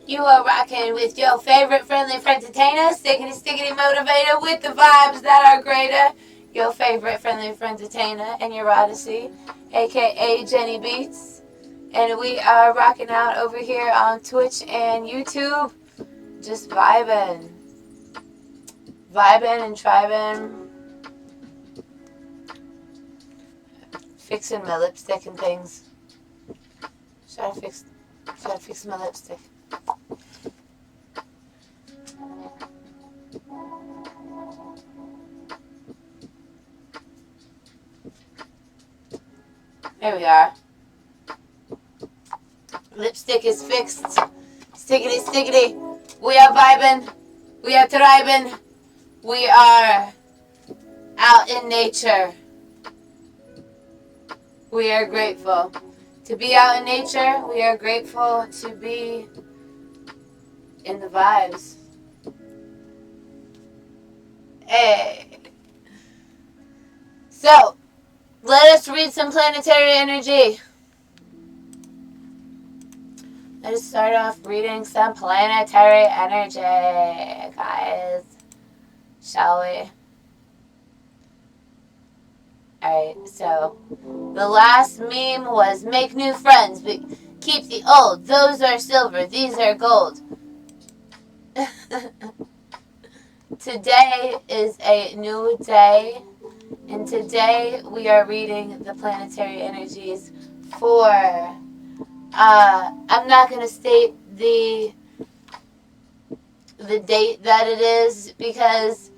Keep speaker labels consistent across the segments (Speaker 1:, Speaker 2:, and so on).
Speaker 1: You are rocking with your favorite friendly friendtainer, stickity motivator with the vibes that are greater. Your favorite friendly friendtainer and your Odyssey, aka Jenny Beats. And we are rocking out over here on Twitch and YouTube. Just vibing. Vibing and tribing. Fixing my lipstick and things. Should I fix my lipstick? There we are. Lipstick is fixed. Stickity. We are vibing. We are thriving. We are out in nature. We are grateful to be out in nature. We are grateful to be in the vibes. Hey. So, let us read some planetary energy. Let us start off reading some planetary energy, guys. Shall we? Alright, so the last meme was make new friends, but keep the old. Those are silver, these are gold. Today is a new day, and today we are reading the planetary energies for, I'm not going to state the date that it is, because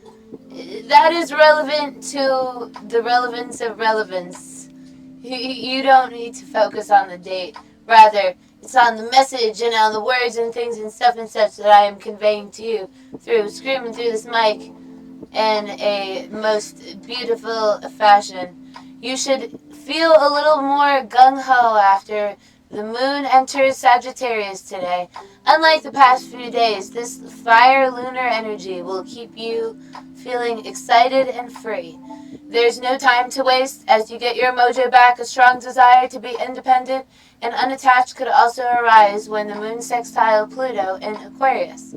Speaker 1: that is relevant to the relevance of relevance. You don't need to focus on the date. Rather, it's on the message and on the words and things and stuff and such that I am conveying to you through screaming through this mic in a most beautiful fashion. You should feel a little more gung-ho after the moon enters Sagittarius today. Unlike the past few days, this fire lunar energy will keep you feeling excited and free. There's no time to waste as you get your mojo back. A strong desire to be independent and unattached could also arise when the moon sextile Pluto in Aquarius.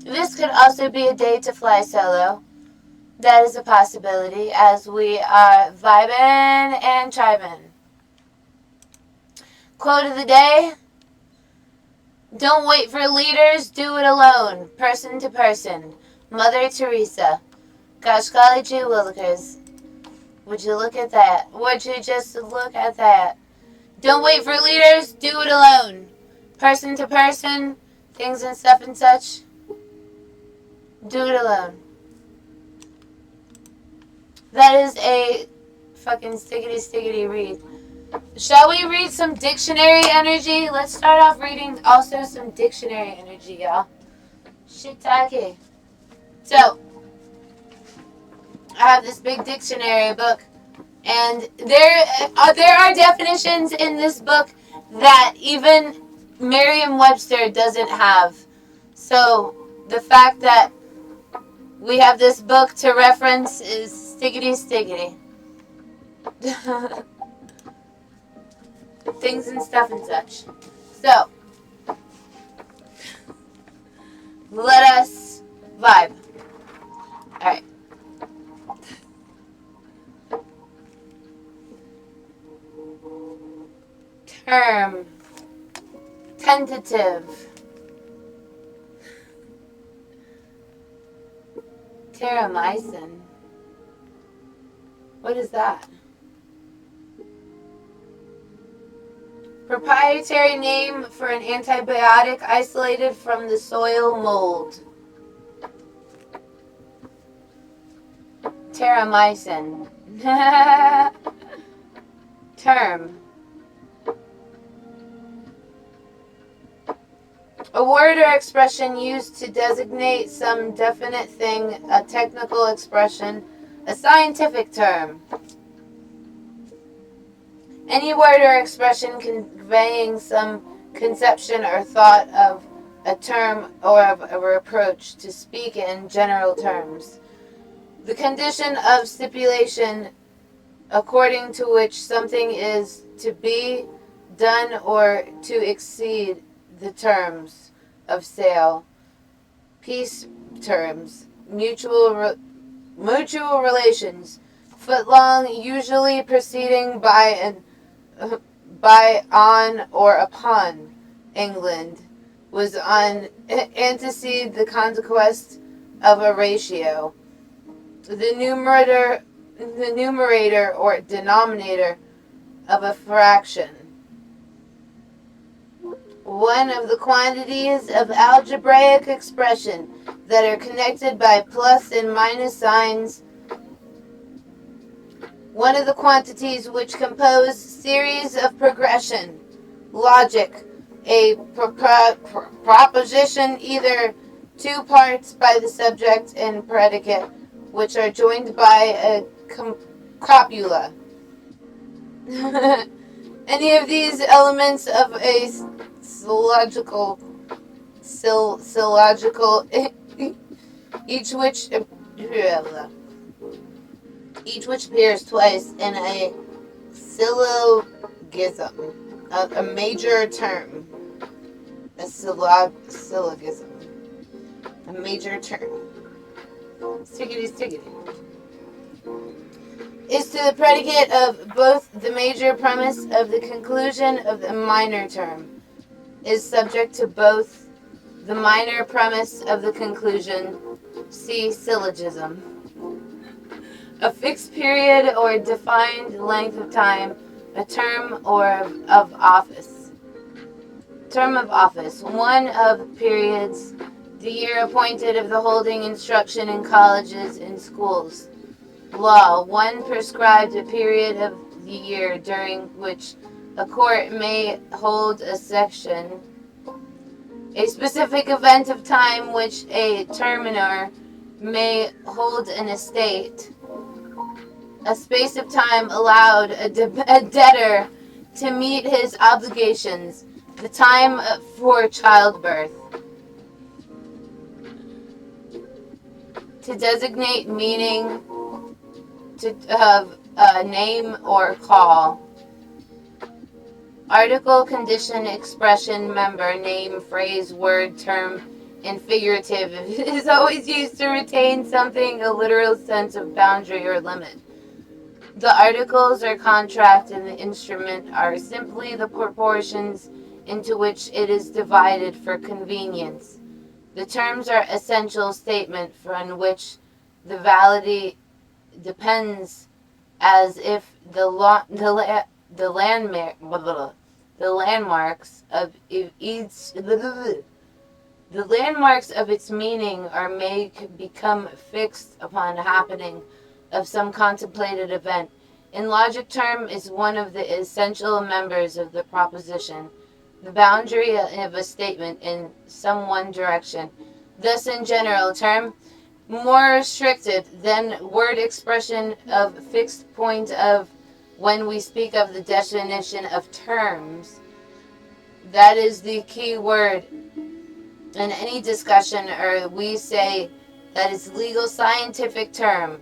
Speaker 1: This could also be a day to fly solo. That is a possibility as we are vibing and tribing. Quote of the day: don't wait for leaders, do it alone, person to person. Mother Teresa. Gosh golly gee willikers. Would you look at that? Would you just look at that? Don't wait for leaders, do it alone. Person to person, things and stuff and such. Do it alone. That is a fucking stickity read. Shall we read some dictionary energy? Let's start off reading also some dictionary energy, y'all. Shiitake. So, I have this big dictionary book, and there are definitions in this book that even Merriam-Webster doesn't have. So, the fact that we have this book to reference is stickity. Things and stuff and such. So, let us vibe. Alright. Term. Tentative. Terramycin. What is that? Proprietary name for an antibiotic isolated from the soil mold. Terramycin. Term. A word or expression used to designate some definite thing, a technical expression, a scientific term. Any word or expression conveying some conception or thought of a term or of a reproach, to speak in general terms. The condition of stipulation according to which something is to be done or to exceed the terms of sale, peace terms, mutual relations, footlong, usually preceding by, on, or upon England, was on antecede the conquest of a ratio. The numerator or denominator of a fraction. One of the quantities of algebraic expression that are connected by plus and minus signs. One of the quantities which compose series of progression. Logic. A proposition, either two parts by the subject and predicate, which are joined by a copula. Any of these elements of a syllogical, each which appears twice in a syllogism, a major term. A syllogism. A major term. Stickity. Is to the predicate of both the major premise of the conclusion of the minor term. Is subject to both the minor premise of the conclusion. See syllogism. A fixed period or defined length of time, a term or of office. Term of office. One of periods, the year appointed of the holding instruction in colleges and schools. Law. One prescribed a period of the year during which a court may hold a session. A specific event of time which a terminer may hold an estate. A space of time allowed a debtor to meet his obligations. The time for childbirth. To designate meaning of a name or call. Article, condition, expression, member, name, phrase, word, term, and figurative is always used to retain something, a literal sense of boundary or limit. The articles or contract in the instrument are simply the proportions into which it is divided for convenience. The terms are essential statement from which the validity depends, as if the landmarks of its meaning are may become fixed upon happening of some contemplated event. In logic, term is one of the essential members of the proposition, the boundary of a statement in some one direction. Thus, in general, term more restricted than word expression of fixed point of when we speak of the definition of terms. That is the key word in any discussion, or we say that it's legal scientific term.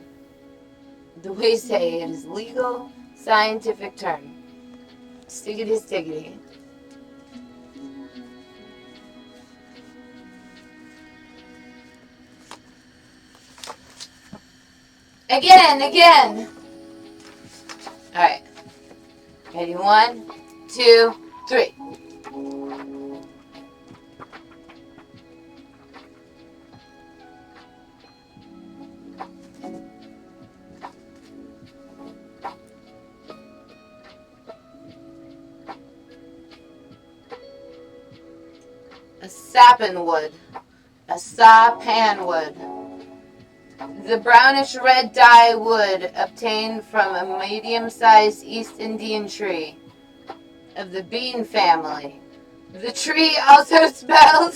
Speaker 1: We say it is legal scientific term. Stickity. Again. Alright. Ready? 1, 2, 3. A sappanwood. A sappanwood. The brownish red dye wood obtained from a medium-sized East Indian tree of the bean family. The tree also spelled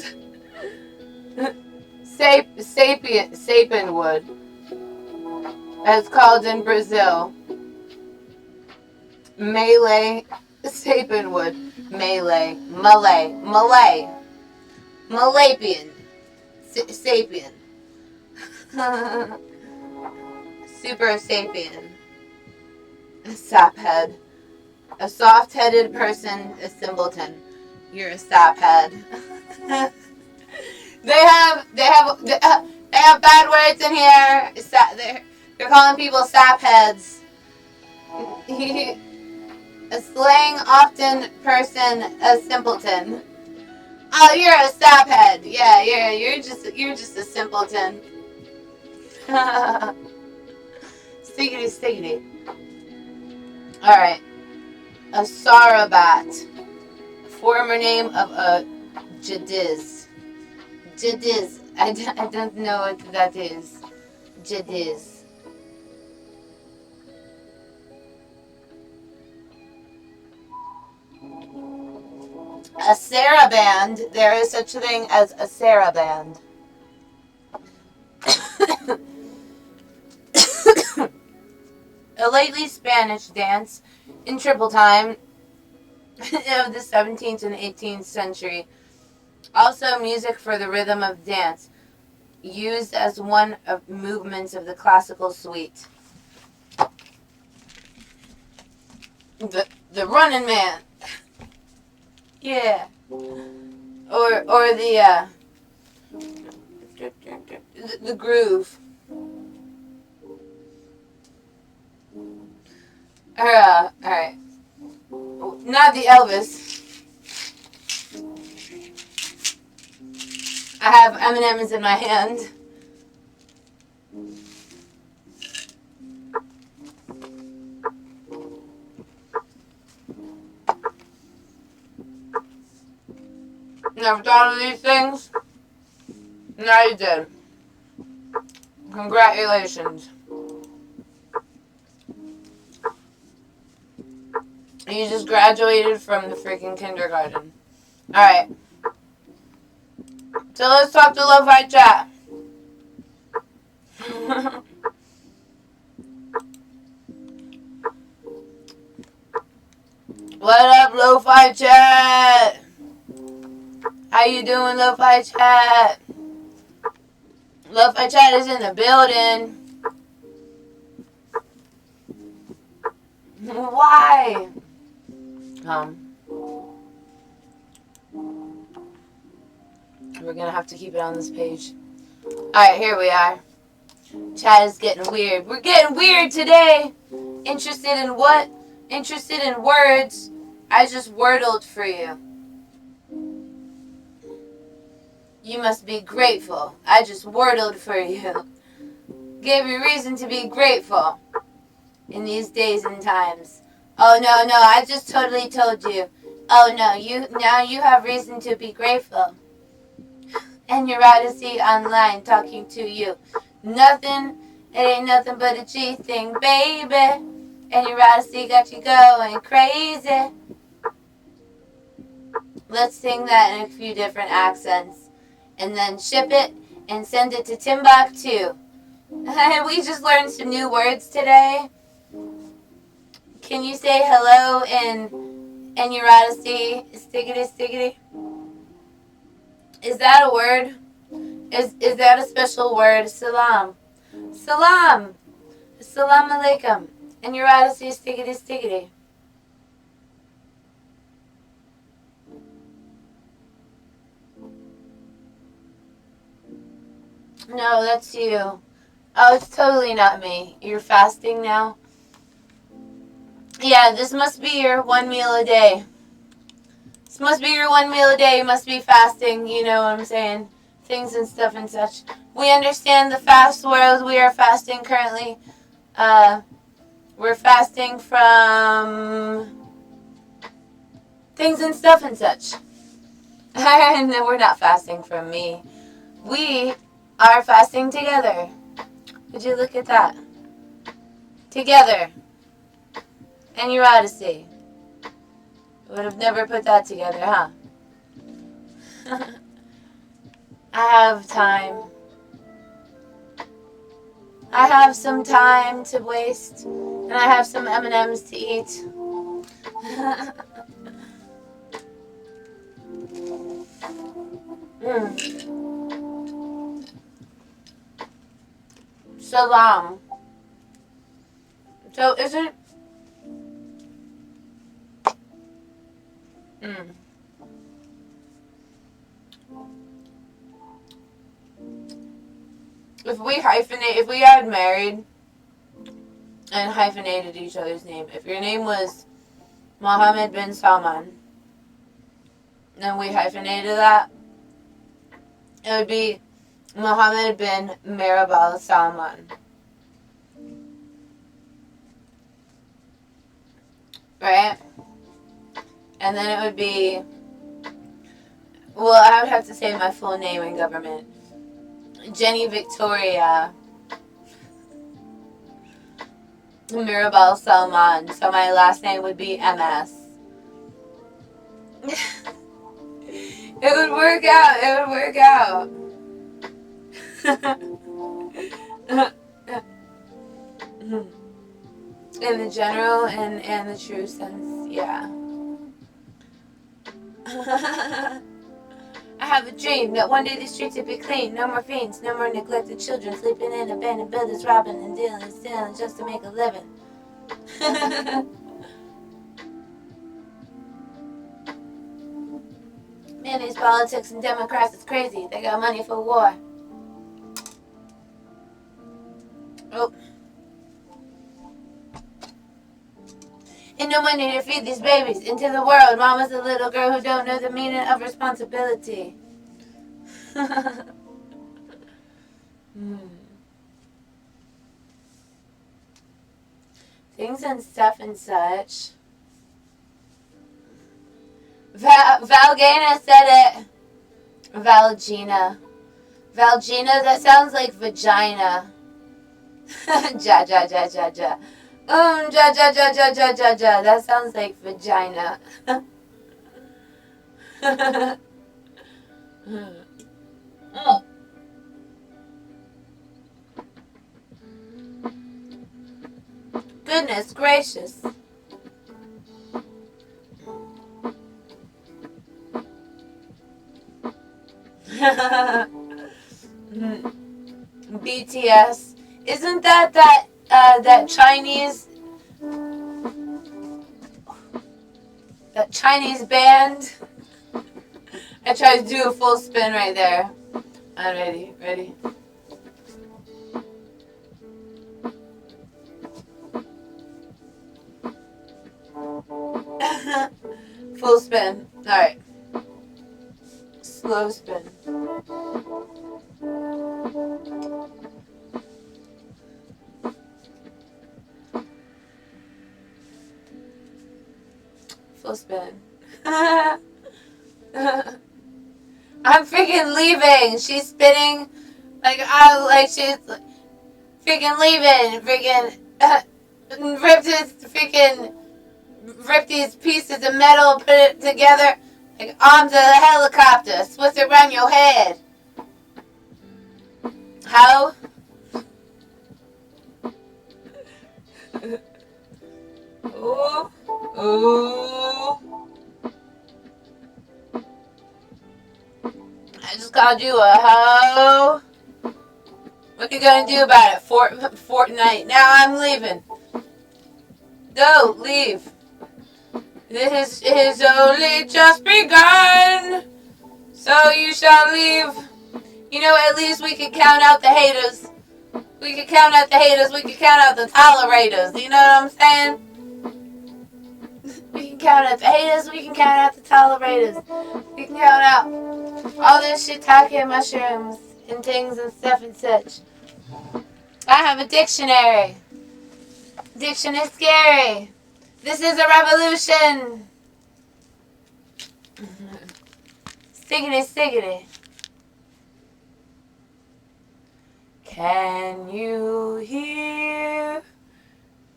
Speaker 1: sappanwood, as called in Brazil. Malay sappanwood. Malay. Malapian. Sapien. Super sapien. A saphead. A soft-headed person, a simpleton. You're a saphead. They have bad words in here. They're calling people sapheads. A slang often person, a simpleton. Oh, you're a saphead. Yeah, you're just a simpleton. Stiggity stiggity. Alright. A Sarabat. Former name of a Jadiz. Jadiz. I don't know what that is. Jadiz. A saraband. There is such a thing as a saraband. A lately Spanish dance in triple time of the 17th and 18th century. Also music for the rhythm of dance, used as one of movements of the classical suite. The running man. Yeah. Or the groove. Alright. Not the Elvis. I have M&M's in my hand. Never thought of these things? Now you did. Congratulations. You just graduated from the freaking kindergarten. Alright. So let's talk to LOFI chat. What up, LOFI chat? How you doing, LOFI chat? LOFI chat is in the building. Why? We're gonna have to keep it on this page. Alright, here we are. Chat is getting weird. We're getting weird today. Interested in what? Interested in words. I just wordled for you. You must be grateful. I just wordled for you. Gave you reason to be grateful in these days and times. Oh no, I just totally told you. Oh no, now you have reason to be grateful. And you're out to see online talking to you. Nothing, it ain't nothing but a G thing, baby. And your Odyssey got you going crazy. Let's sing that in a few different accents. And then ship it and send it to Timbuktu. We just learned some new words today. Can you say hello in your Odyssey? Stiggity stiggity. Is that a word? Is that a special word? Salam. Salam. Salam alaikum. And your Odyssey, stiggity stiggity. No, that's you. Oh, it's totally not me. You're fasting now? Yeah, this must be your one meal a day. This must be your one meal a day. You must be fasting, you know what I'm saying? Things and stuff and such. We understand the fast world. We are fasting currently. We're fasting from things and stuff and such. And we're not fasting from me. We are fasting together. Would you look at that? Together. And your Odyssey. Would have never put that together, huh? I have time. I have some time to waste. And I have some M&Ms to eat. Salam. So is it? if we got married and hyphenated each other's name, if your name was Mohammed bin Salman, and we hyphenated that, it would be Mohammed bin Mirabal Salman. Right? And then it would be, well, I would have to say my full name in government. Jenny Victoria Mirabal Salman. So my last name would be MS. It would work out. It would work out. In the general and the true sense, yeah. I have a dream that one day the streets would be clean. No more fiends, no more neglected children sleeping in abandoned buildings, robbing and dealing and stealing just to make a living. Man, these politics and Democrats is crazy. They got money for war. Oh. And no money to feed these babies into the world. Mama's a little girl who don't know the meaning of responsibility. Things and stuff and such. Valgina said it. Valgina. Valgina, that sounds like vagina. Ja, ja, ja, ja, ja. Ja, ja, ja, ja, ja, ja, ja. That sounds like vagina. Oh. Goodness gracious. BTS. Isn't that Chinese band? I tried to do a full spin right there. I'm ready. Full spin. Alright. Slow spin. Full spin. I'm freaking leaving. She's spinning she's freaking leaving. Rip these pieces of metal, put it together like arms of a helicopter, switch it around your head. How? Ooh. I just called you a hoe. What you gonna do about it? Fortnite. Now I'm leaving. Go, leave. This is only just begun. So you shall leave. You know, at least we can count out the haters. We can count out the haters. We can count out the tolerators. You know what I'm saying? We can count out the haters. We can count out the tolerators. We can count out all this shit talking mushrooms and things and stuff and such. I have a dictionary. Diction is scary. This is a revolution. Stiggity. Can you hear?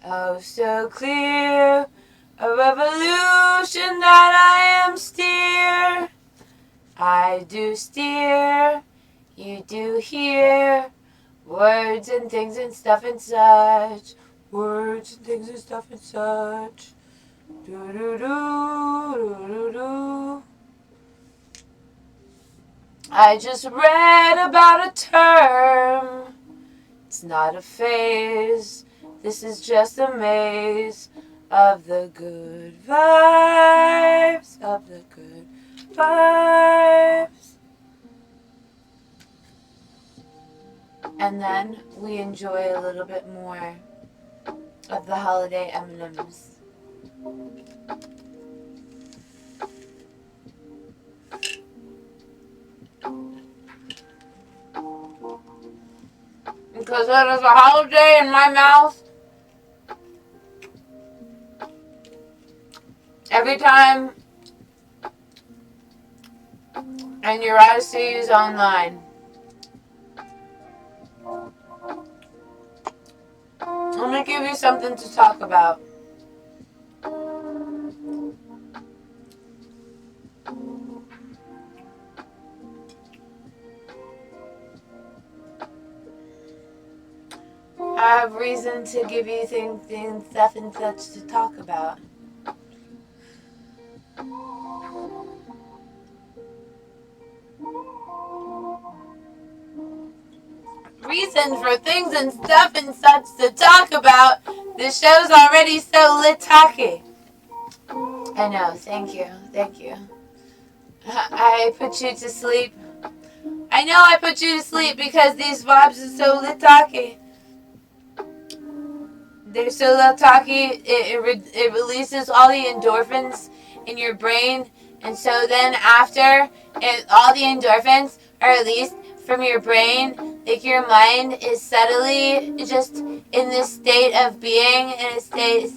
Speaker 1: Oh, so clear. A revolution that I am steer. I do steer. You do hear. Words and things and stuff and such. Words and things and stuff and such. Do-do-do. I just read about a term. It's not a phase. This is just a maze of the good vibes. Of the good vibes. And then we enjoy a little bit more of the holiday M&Ms. Because it is a holiday in my mouth. Every time and your Odyssey is online. Let me give you something to talk about. I have reason to give you things, stuff and such to talk about. Reason for things and stuff and such to talk about. The show's already so lit-talky. I know, thank you. I put you to sleep. I know I put you to sleep because these vibes are so lit-talky. They're so lit-talky, it releases all the endorphins in your brain. And so then after all the endorphins are released from your brain, like your mind is subtly just in this state of being, it's this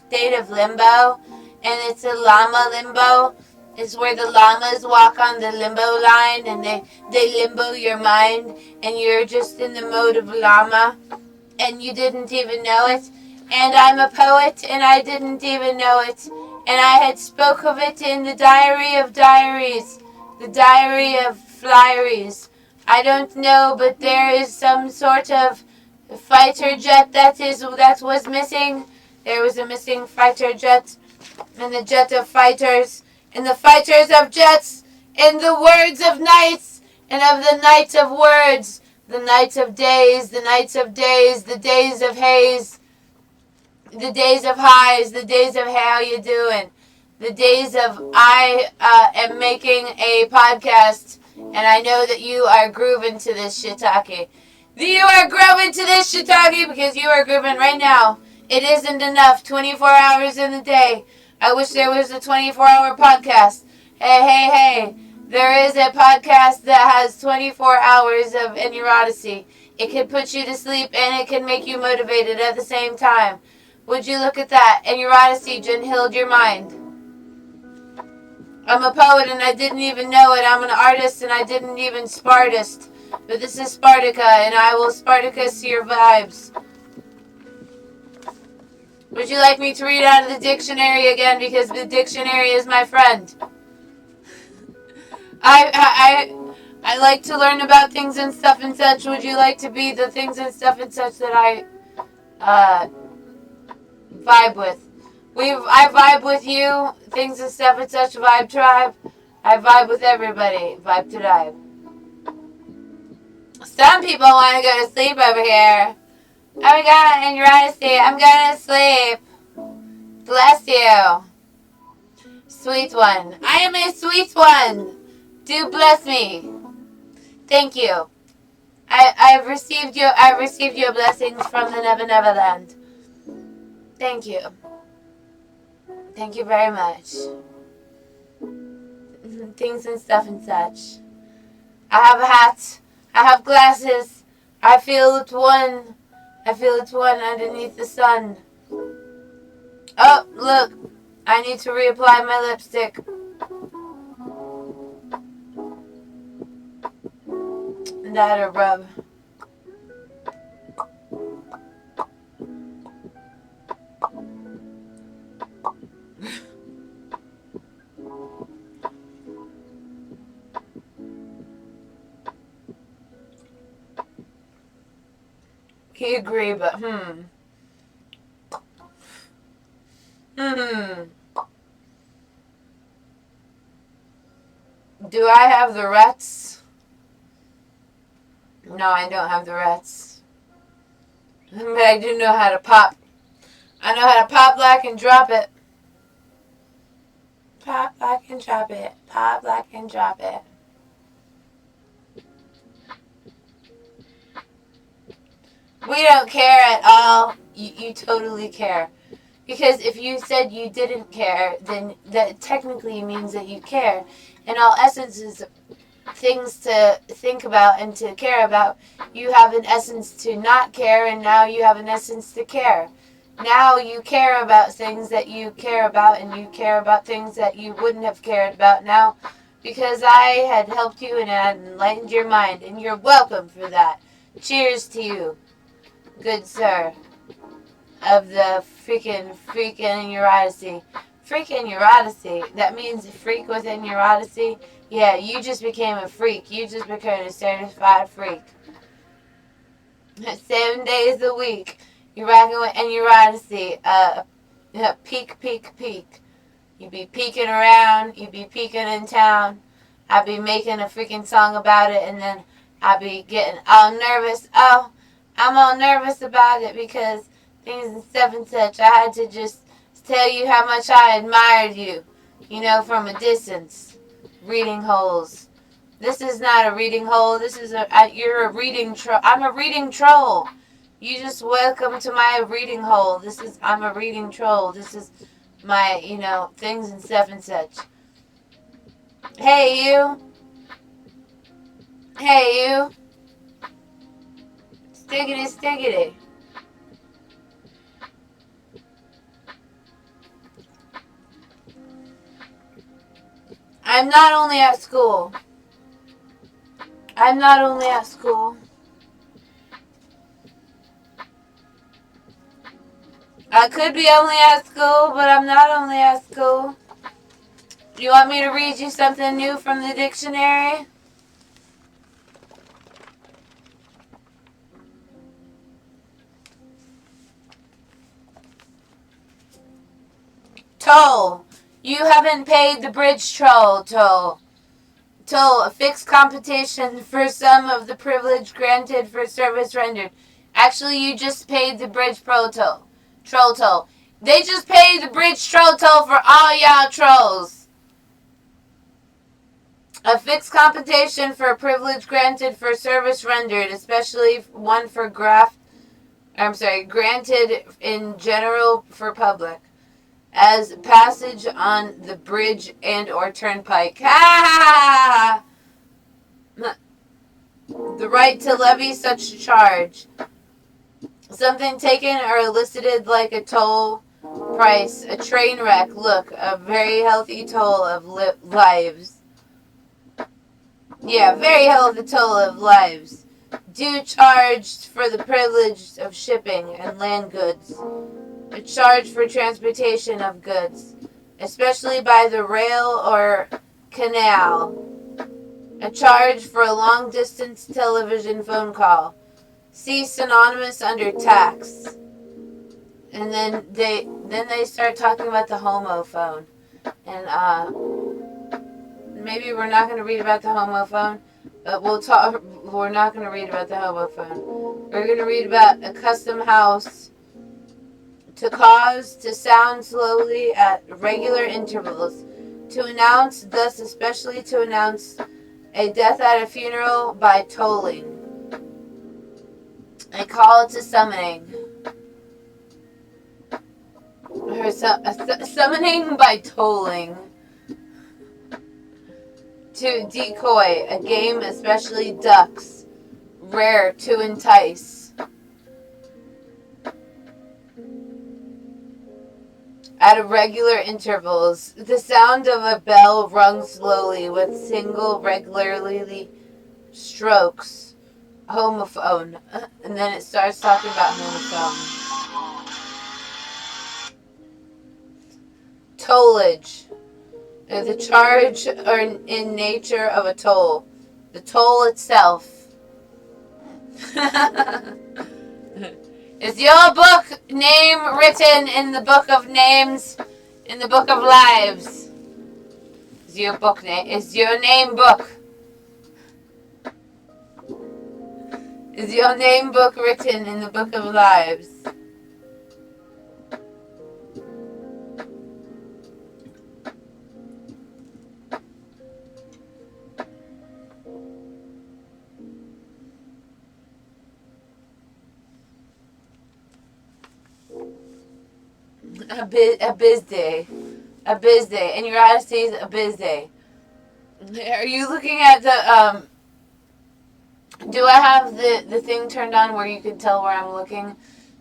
Speaker 1: state of limbo, and it's a llama limbo. It's where the llamas walk on the limbo line, and they limbo your mind, and you're just in the mode of llama, and you didn't even know it. And I'm a poet, and I didn't even know it. And I had spoke of it in the diary of diaries, the diary of flyeries. I don't know, but there is some sort of fighter jet that was missing. There was a missing fighter jet, and the jet of fighters, and the fighters of jets, and the words of nights, and of the night of words, the night of days, the nights of days, the days of haze, the days of highs, the days of how you doing, the days of I am making a podcast, and I know that you are grooving to this shiitake. You are grooving to this shiitake because you are grooving right now. It isn't enough 24 hours in the day. I wish there was a 24-hour podcast. Hey. There is a podcast that has 24 hours of in your Odyssey. It can put you to sleep and it can make you motivated at the same time. Would you look at that? And your Odyssey just healed your mind. I'm a poet and I didn't even know it. I'm an artist and I didn't even Spartist. But this is Spartica and I will Spartacus your vibes. Would you like me to read out of the dictionary again? Because the dictionary is my friend. I like to learn about things and stuff and such. Would you like to be the things and stuff and such that I vibe with? I vibe with you, things and stuff and such, vibe tribe. I vibe with everybody, vibe tribe. Some people want to go to sleep over here. Oh my god, and you're out of sleep. I'm going to sleep. Bless you. Sweet one. I am a sweet one. Do bless me. Thank you. I've received your blessings from the Never Never Land. Thank you. Thank you very much. Things and stuff and such. I have a hat. I have glasses. I feel it one. I feel it one underneath the sun. Oh, look. I need to reapply my lipstick. That or rub. He agree, but Do I have the ruts? No, I don't have the ruts. But I do know how to pop. I know how to pop like and drop it. Pop like and drop it. Pop like and drop it. We don't care at all. You totally care. Because if you said you didn't care, then that technically means that you care. In all essences, things to think about and to care about, you have an essence to not care, and now you have an essence to care. Now you care about things that you care about, and you care about things that you wouldn't have cared about now because I had helped you and had enlightened your mind, and you're welcome for that. Cheers to you, good sir, of the freaking Eurydice. Freaking Eurydice. That means freak within Eurydice. Yeah, you just became a freak. You just became a certified freak. 7 days a week. You're rocking with Eurydice. Peak, peak, peak. You be peeking around. You be peeking in town. I be making a freaking song about it, and then I be getting all nervous. Oh, I'm all nervous about it because things and stuff and such. I had to just tell you how much I admired you, from a distance. Reading holes. This is not a reading hole. This is you're a reading troll. I'm a reading troll. You just welcome to my reading hole. I'm a reading troll. This is my, things and stuff and such. Hey, you. Hey, you. Stiggity, stiggity. I'm not only at school. I'm not only at school. I could be only at school, but I'm not only at school. Do you want me to read you something new from the dictionary? Toll. You haven't paid the bridge toll. Toll, a fixed compensation for some of the privilege granted for service rendered. Actually, you just paid the bridge troll toll. They just paid the bridge troll toll for all y'all trolls. A fixed compensation for a privilege granted for service rendered, especially one for granted in general for public. As passage on the bridge and or turnpike. Ha! The right to levy such a charge. Something taken or elicited like a toll price, a train wreck. Look, a very healthy toll of lives. Yeah, very healthy toll of lives. Due charged for the privilege of shipping and land goods. A charge for transportation of goods, especially by the rail or canal. A charge for a long-distance television phone call. See synonymous under tax. And then they start talking about the homophone. And maybe we're not going to read about the homophone, but we're not going to read about the homophone. We're going to read about a custom house to cause to sound slowly at regular intervals. To announce, thus especially to announce a death at a funeral by tolling. A call to summoning. Summoning by tolling. To decoy, a game especially ducks. Rare to entice. At irregular intervals, the sound of a bell rung slowly with single regularly strokes. Homophone. And then it starts talking about homophone. Tollage. The charge or in nature of a toll. The toll itself. Is your book name written in the book of names, in the book of lives? Is your name book? Is your name book written in the book of lives? a biz day. A biz day. And your honesty is a biz day. Are you looking at the, do I have the thing turned on where you can tell where I'm looking?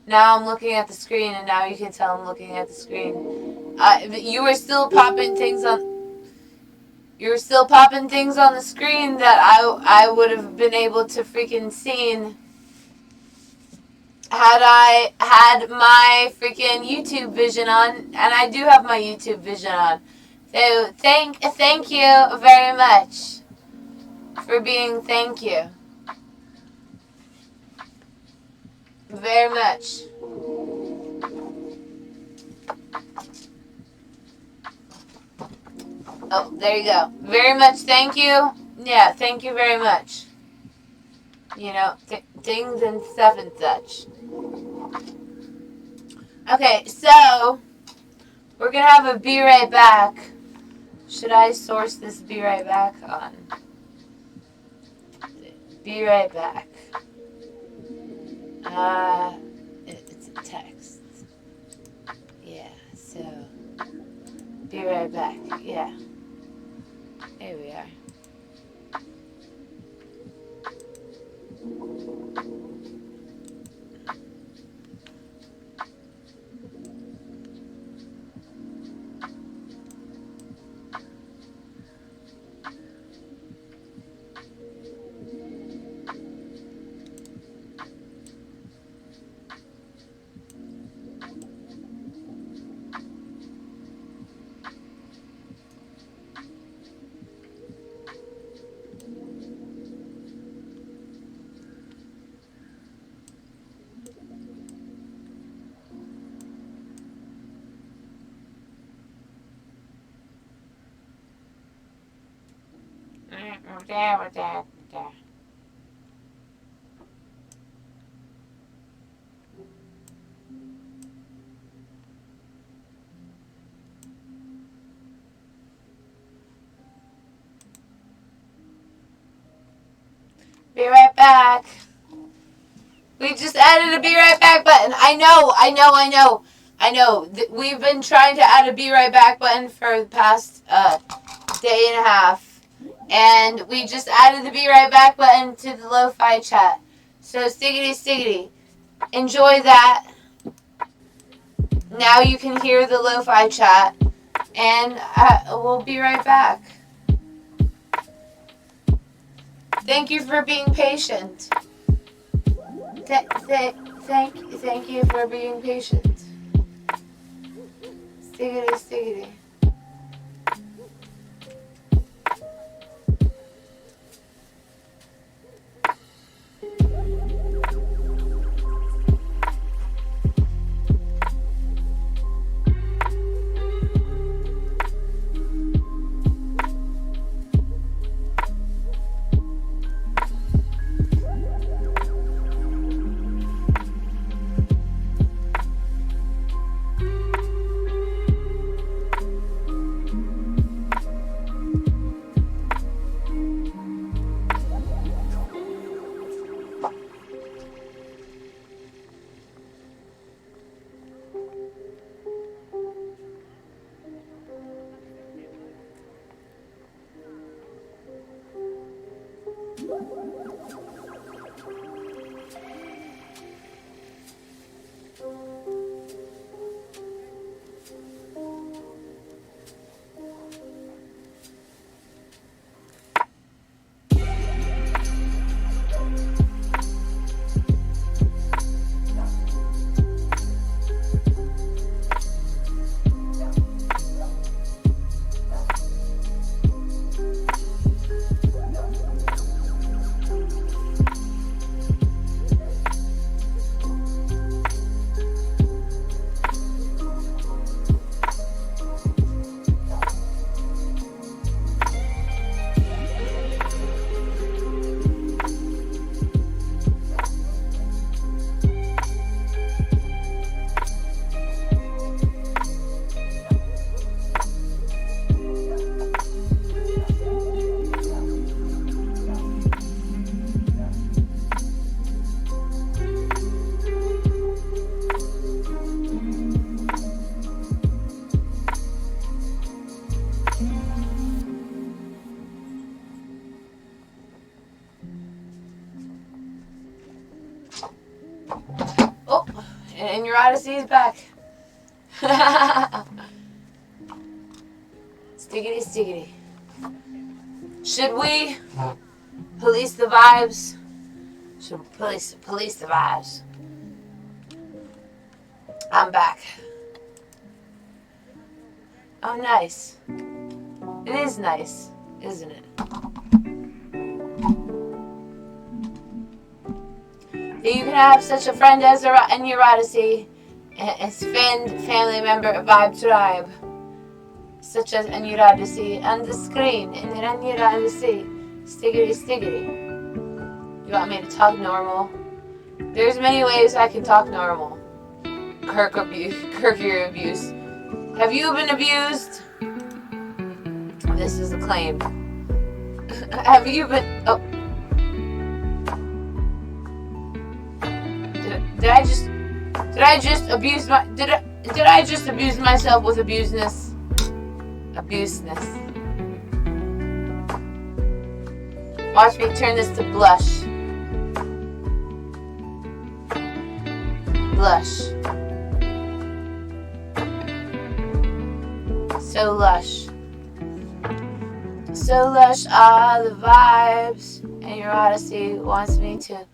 Speaker 1: Now I'm looking at the screen, and now you can tell I'm looking at the screen. You were still popping things on. You were still popping things on the screen that I would have been able to freaking seen had I had my freaking YouTube vision on, and I do have my YouTube vision on. So thank you very much for being. Thank you very much. Oh, there you go. Very much thank you. Yeah, thank you very much. You know, things and stuff and such. Okay, so we're gonna have a be right back. Should I source this be right back on? Be right back. It's a text. Yeah, so be right back. Yeah. Here we are. There. Be right back. We just added a be right back button. I know. We've been trying to add a be right back button for the past day and a half. And we just added the be right back button to the LOFI chat. So stiggity. Enjoy that. Now you can hear the LOFI chat. And we'll be right back. Thank you for being patient. Thank you for being patient. Stiggity. Radacy's back. Stiggity, stiggity. Should we police the vibes? Should we police the vibes? I'm back. Oh, nice. It is nice, isn't it? You can have such a friend as in your Odyssey, as family member, vibe tribe, such as in your Odyssey, on the screen, in your Odyssey, stiggity stiggity. You want me to talk normal? There's many ways I can talk normal. Kirk your abuse. Have you been abused? This is a claim. Have you been? Oh. Did I just abuse myself with abuseness? Abuseness. Watch me turn this to blush. Blush. So lush. So lush are the vibes. And your Odyssey wants me to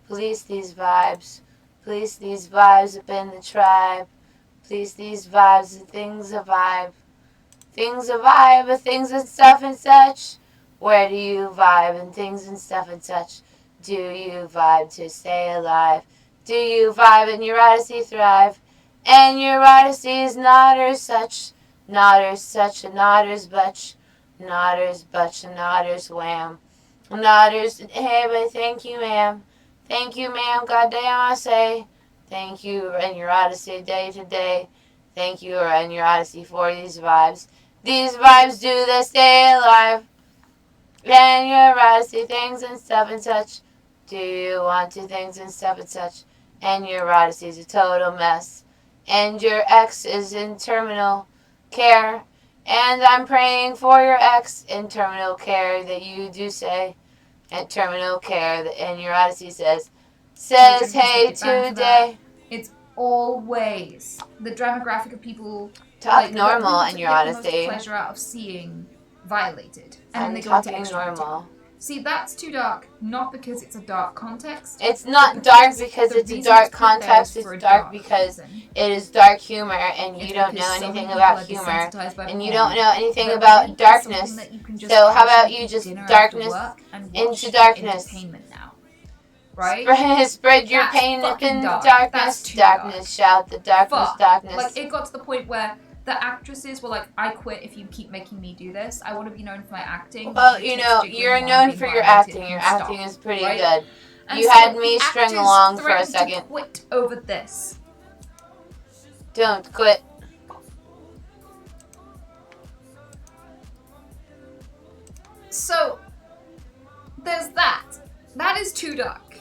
Speaker 1: police these vibes. Police these vibes up in the tribe. Police these vibes and things a vibe. Things a vibe, things and stuff and such. Where do you vibe and things and stuff and such? Do you vibe to stay alive? Do you vibe and your Odyssey thrive? And your Odyssey is not or such. Not or such, a notter's butch. Notter's butch, a notter's wham. Notter's, hey, but thank you, ma'am. Thank you, ma'am, goddamn I say. Thank you and your Odyssey day to day. Thank you and your Odyssey for these vibes. These vibes do they stay alive. And your Odyssey things and stuff and such. Do you want to things and stuff and such? And your Odyssey's a total mess. And your ex is in terminal care. And I'm praying for your ex in terminal care that you do say. At terminal care, and your Odyssey says hey today.
Speaker 2: It's always the demographic of people
Speaker 1: talk normal in your Odyssey.
Speaker 2: Pleasure out of seeing violated, and
Speaker 1: I'm
Speaker 2: then they go
Speaker 1: talking
Speaker 2: into
Speaker 1: normal.
Speaker 2: See, that's too dark, not because it's a dark context.
Speaker 1: It's not dark because it's a dark context. It's dark because it is dark humor, and you don't know anything about humor, and you don't know anything about darkness. So how about you just darkness into darkness?
Speaker 2: Now, right?
Speaker 1: Spread your pain in darkness. Darkness, shout the darkness, darkness.
Speaker 2: Like, it got to the point where the actresses were like, I quit if you keep making me do this. I want to be known for my acting.
Speaker 1: Well, you know, you're known for your acting. Your acting is pretty good. You had me string along for a second.
Speaker 2: To quit over this.
Speaker 1: Don't quit.
Speaker 2: So, there's that. That is too dark.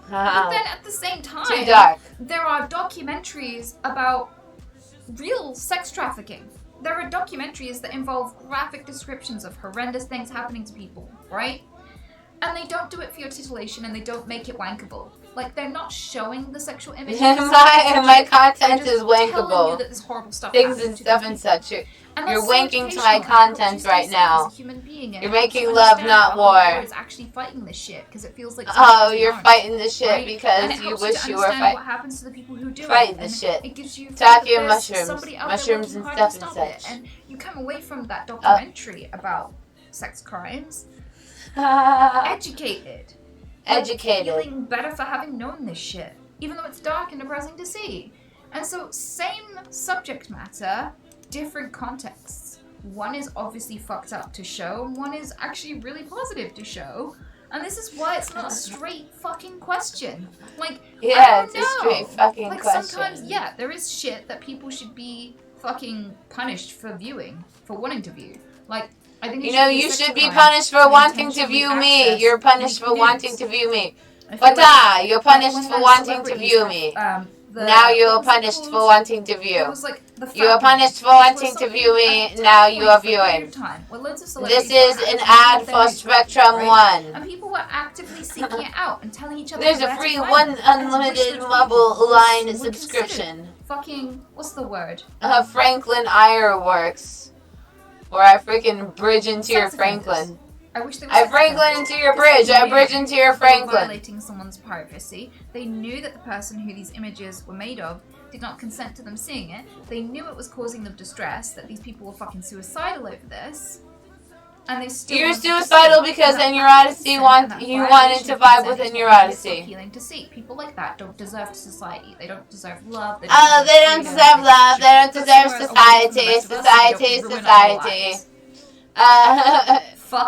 Speaker 2: But then at the same time,
Speaker 1: too dark.
Speaker 2: There are documentaries about real sex trafficking. There are documentaries that involve graphic descriptions of horrendous things happening to people, right? And they don't do it for your titillation, and they don't make it wankable. Like, they're not showing the sexual images.
Speaker 1: my content is wankable.
Speaker 2: You that this horrible stuff
Speaker 1: things and stuff and such. You're wanking to my content right now. You're making love, not war.
Speaker 2: Is actually fighting this shit because it feels like.
Speaker 1: Oh, you're fighting this shit because you wish you were fighting.
Speaker 2: What happens to the people who do
Speaker 1: fighting this shit?
Speaker 2: It gives you
Speaker 1: talking mushrooms and stuff and such.
Speaker 2: And you come away from that documentary about sex crimes educated. Feeling better for having known this shit, even though it's dark and depressing to see. And so, same subject matter, different contexts. One is obviously fucked up to show, and one is actually really positive to show. And this is why it's not a straight fucking question. Like,
Speaker 1: yeah, it's a straight fucking question.
Speaker 2: Sometimes, yeah, there is shit that people should be fucking punished for viewing, for wanting to view. Like, I think
Speaker 1: you should be punished for wanting to view me. You're punished for wanting to view me. But you're punished for wanting to view me. Now you're punished for wanting to view. You are punished for wanting to view me. Now you are viewing. This is an ad for Spectrum One.
Speaker 2: And people were actively seeking it out and telling each other.
Speaker 1: There's a free one unlimited mobile line subscription.
Speaker 2: fucking, what's the word?
Speaker 1: Franklin Ironworks. Or I freaking bridge into your Franklin.
Speaker 2: I wish they were
Speaker 1: I Franklin into your bridge. I bridge into your Franklin.
Speaker 2: Violating someone's privacy. They knew that the person who these images were made of did not consent to them seeing it. They knew it was causing them distress, that these people were fucking suicidal over this. And they still
Speaker 1: You're suicidal because in your Odyssey you wanted to vibe within your Odyssey.
Speaker 2: Appealing to see. People like that don't deserve society. They don't deserve love.
Speaker 1: They don't deserve love. They don't deserve society. Society.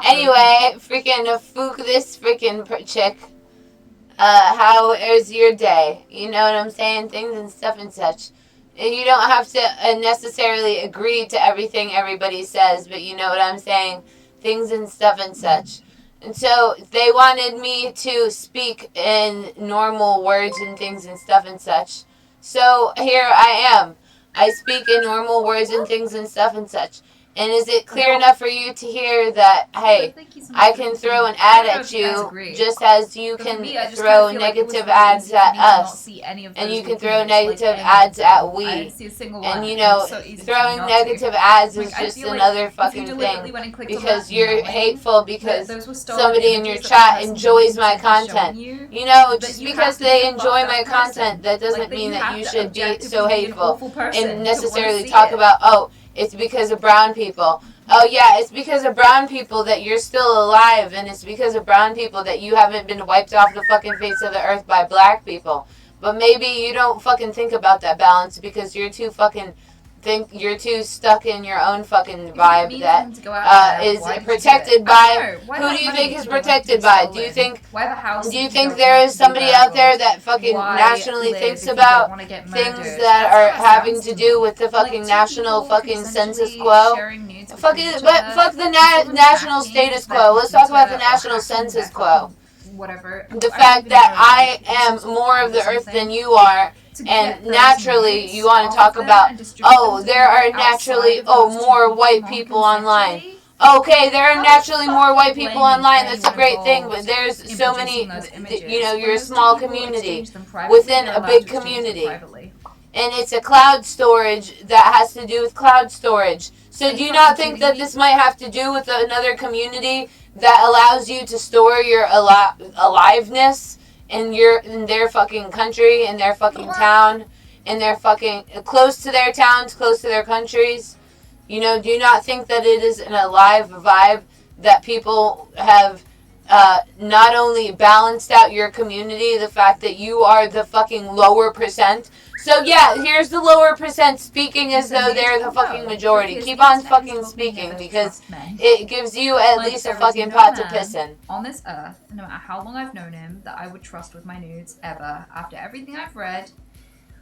Speaker 1: Anyway, freaking fook this freaking chick. How is your day? You know what I'm saying? Things and stuff and such. You don't have to necessarily agree to everything everybody says, but you know what I'm saying? Things and stuff and such. And so they wanted me to speak in normal words and things and stuff and such. So here I am. I speak in normal words and things and stuff and such. And is it clear enough for you to hear that, hey, I can throw an ad at you just as you can throw negative ads at us. And you can throw negative ads at we. And you know, throwing negative ads is just another fucking thing. Because you're hateful because somebody in your chat enjoys my content. You know, just because they enjoy my content, that doesn't mean that you should be so hateful and necessarily talk about, oh, it's because of brown people. Oh yeah, it's because of brown people that you're still alive, and it's because of brown people that you haven't been wiped off the fucking face of the earth by black people. But maybe you don't fucking think about that balance because you're too fucking you're too stuck in your own fucking vibe that is protected by. Who do you think is protected by? Do you think there is somebody out there that fucking nationally thinks about things that are having to do with the fucking national fucking census quo? Fuck the national status quo. Let's talk about the national census quo. The fact that I am more of the earth than you are. And naturally, you want to talk about, oh, there are naturally, more white people online. Okay, there are naturally more white people online. That's a great thing, but there's so many, you know, you're a small community within a big community. And it's a cloud storage that has to do with cloud storage. So do you not think that this might have to do with another community that allows you to store your aliveness? In their fucking country, in their fucking town, in their fucking, close to their towns, close to their countries. You know, do you not think that it is an alive vibe that people have not only balanced out your community, the fact that you are the fucking lower percent. So yeah, here's the lower percent speaking as though they're the fucking majority. Keep on fucking speaking because it gives you at least a fucking pot to piss in.
Speaker 2: On this earth, no matter how long I've known him, that I would trust with my nudes ever. After everything I've read,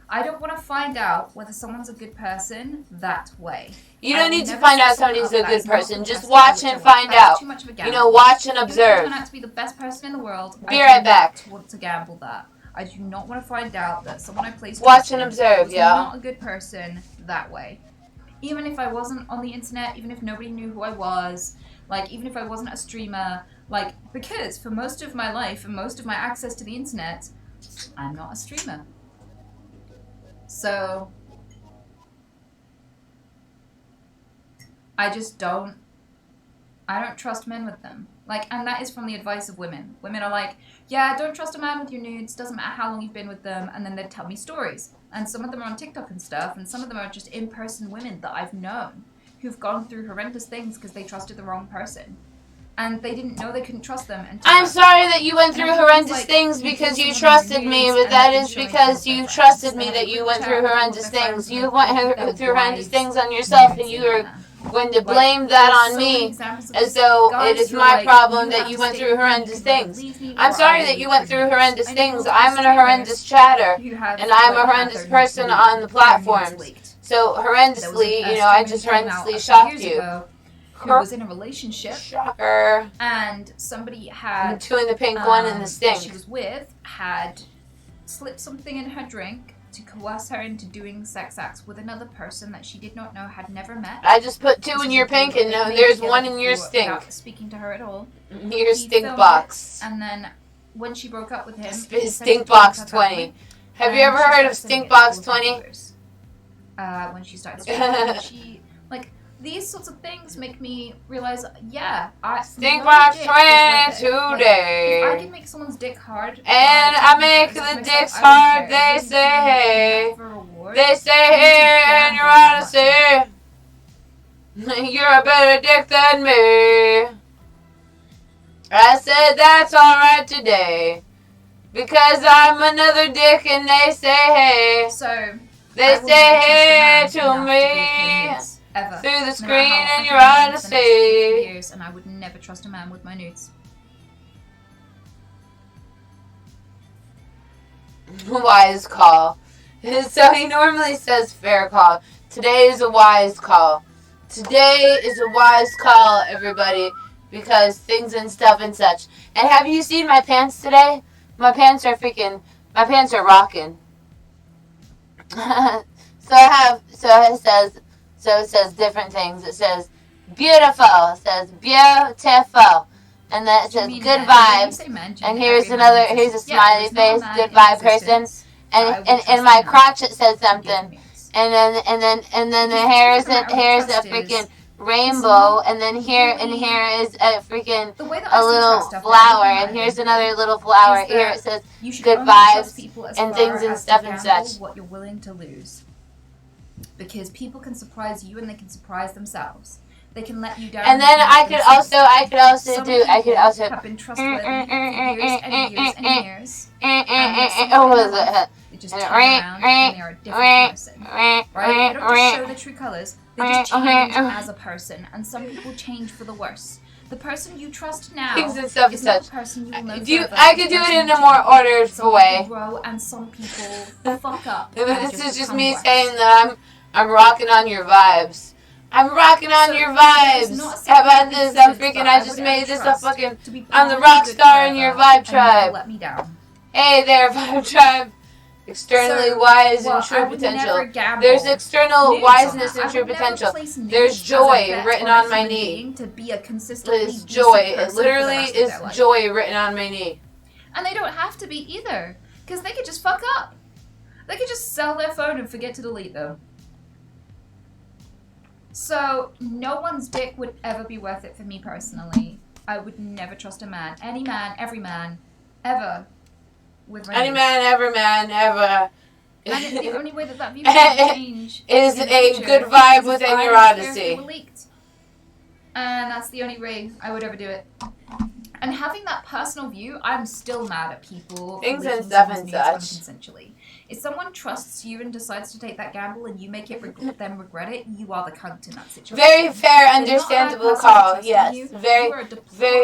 Speaker 2: I don't want to find out whether someone's a good person that way.
Speaker 1: You don't need to find out somebody's a good person. Just watch and find out. You know, watch and observe.
Speaker 2: Turn out to be the best person in the world.
Speaker 1: Be right back.
Speaker 2: I want to gamble that. I do not want to find out that someone I placed
Speaker 1: watch and observe, yeah.
Speaker 2: Not a good person that way. Even if I wasn't on the internet, even if nobody knew who I was, like even if I wasn't a streamer, like because for most of my life and most of my access to the internet, I'm not a streamer. So I don't trust men with them. Like, and that is from the advice of women. Women are like, yeah, don't trust a man with your nudes, doesn't matter how long you've been with them, and then they'd tell me stories. And some of them are on TikTok and stuff, and some of them are just in-person women that I've known who've gone through horrendous things because they trusted the wrong person. And they didn't know they couldn't trust them.
Speaker 1: I'm sorry that you went through horrendous things because you trusted me, but that is because you trusted me that you went through horrendous things. You went through horrendous things on yourself, and you were going to blame that on me as though it is my problem that you went through horrendous things. I'm sorry that you went through horrendous things. I'm a horrendous chatter, and I'm a horrendous person on the platforms. So horrendously, you know, I just horrendously shocked you.
Speaker 2: Who was in a relationship.
Speaker 1: Shocker.
Speaker 2: And somebody had...
Speaker 1: Two in the pink, one in the stink.
Speaker 2: She was with had slipped something in her drink to coerce her into doing sex acts with another person that she did not know, had never met.
Speaker 1: I just put two in your pink and there's one in your stink.
Speaker 2: Without speaking to her at all.
Speaker 1: Your stink box.
Speaker 2: And then when she broke up with him...
Speaker 1: Stink box 20. Have you ever heard of Stink box 20?
Speaker 2: when she started streaming. She, like, these sorts of things make me realize, yeah,
Speaker 1: Stink Box 22 day.
Speaker 2: If I can make someone's dick hard,
Speaker 1: and I make the dicks hard, they say. They say here in your honesty, you're a better dick than me. I said that's alright today, because I'm another dick and they say hey.
Speaker 2: So,
Speaker 1: they say hey to me
Speaker 2: ever.
Speaker 1: Through the screen in your honesty.
Speaker 2: Years, and I would never trust a man with my nudes.
Speaker 1: Wise call. So he normally says fair call. Today is a wise call. Today is a wise call, everybody, because things and stuff and such. And have you seen my pants today? My pants are rocking. So it says different things. It says beautiful. It says beautiful. And then it says good vibes. And here's a smiley face, good vibe person. And my crotch it says something. And then here's a freaking rainbow, and then here is a freaking a little flower, and here's another little flower. Here it says good vibes and things and stuff and such.
Speaker 2: What you're willing to lose, because people can surprise you and they can surprise themselves. They can let you down.
Speaker 1: And then I could also
Speaker 2: have been trustworthy for years and years and years. They just turn around and they're a different person, right? They don't just show their true colors. They just change as a person, and some people change for the worse. The person you trust now is not the person you will know forever.
Speaker 1: I could do it in a more ordered way.
Speaker 2: Grow, and some people fuck up.
Speaker 1: This is just me saying that I'm rocking on your vibes. I'm rocking on your vibes. How about this? I just made this a fucking. I'm the rock star in your vibe tribe.
Speaker 2: Let me down.
Speaker 1: Hey there, vibe tribe. Externally wise and true potential. There's external wiseness and true potential. There's joy written on my knee. There's joy. It literally is joy written on my knee.
Speaker 2: And they don't have to be either, because they could just fuck up. They could just sell their phone and forget to delete them. So no one's dick would ever be worth it for me personally. I would never trust a man, any man, every man, ever.
Speaker 1: Any man, every man, ever.
Speaker 2: And the only way that view can change
Speaker 1: is a good vibe within your odyssey.
Speaker 2: And that's the only way I would ever do it. And having that personal view, I'm still mad at people.
Speaker 1: Things and stuff and such.
Speaker 2: Unconsensually. If someone trusts you and decides to take that gamble and you make them regret it, you are the cunt in that situation.
Speaker 1: Very fair, understandable call. Yes, very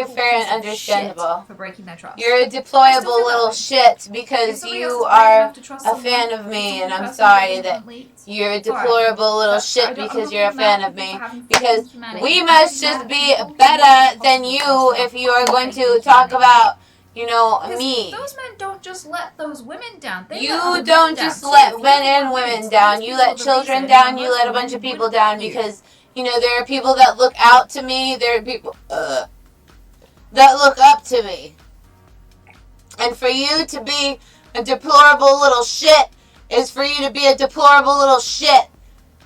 Speaker 1: fair and understandable.
Speaker 2: For breaking their trust.
Speaker 1: You're a deployable little shit because you are a fan of me, and I'm sorry that you're a deplorable little shit because you're a fan of me. Because we must just be better than you if you are going to talk about, me.
Speaker 2: Those men don't just let those women down.
Speaker 1: You don't just let men and women down. You let children down. You let a bunch of people down because, there are people that look out to me. There are people that look up to me. And for you to be a deplorable little shit is for you to be a deplorable little shit.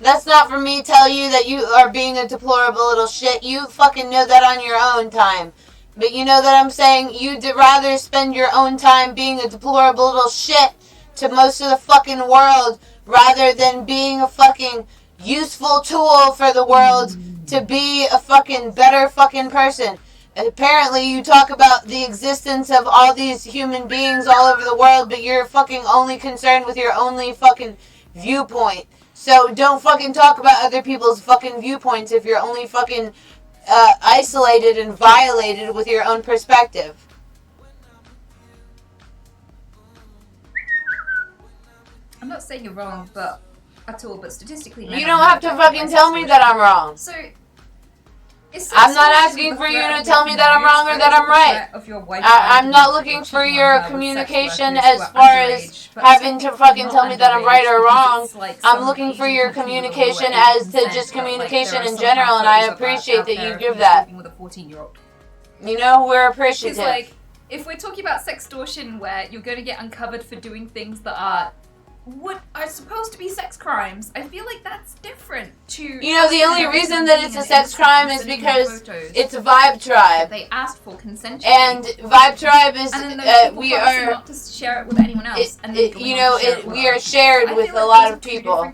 Speaker 1: That's not for me to tell you that you are being a deplorable little shit. You fucking know that on your own time. But you know that I'm saying you'd rather spend your own time being a deplorable little shit to most of the fucking world rather than being a fucking useful tool for the world to be a fucking better fucking person. And apparently you talk about the existence of all these human beings all over the world, but you're fucking only concerned with your only fucking viewpoint. So don't fucking talk about other people's fucking viewpoints if you're only fucking isolated and violated with your own perspective.
Speaker 2: I'm not saying you're wrong, but at all. But statistically,
Speaker 1: you don't have to fucking tell me that I'm wrong.
Speaker 2: So
Speaker 1: I'm not asking for you to tell me that I'm wrong or that I'm right. I'm not looking for your communication as far as having to fucking tell me that I'm right or wrong. I'm looking for your communication as to just communication in general, and I appreciate that you give that. We're appreciative.
Speaker 2: Like, if we're talking about sextortion where you're going to get uncovered for doing things that are what are supposed to be sex crimes. I feel like that's different to...
Speaker 1: You know, the only reason that it's a sex crime is because it's Vibe Tribe.
Speaker 2: They asked for consent.
Speaker 1: And Vibe Tribe is, we are...
Speaker 2: not to share it with anyone else.
Speaker 1: We are shared with a lot of people.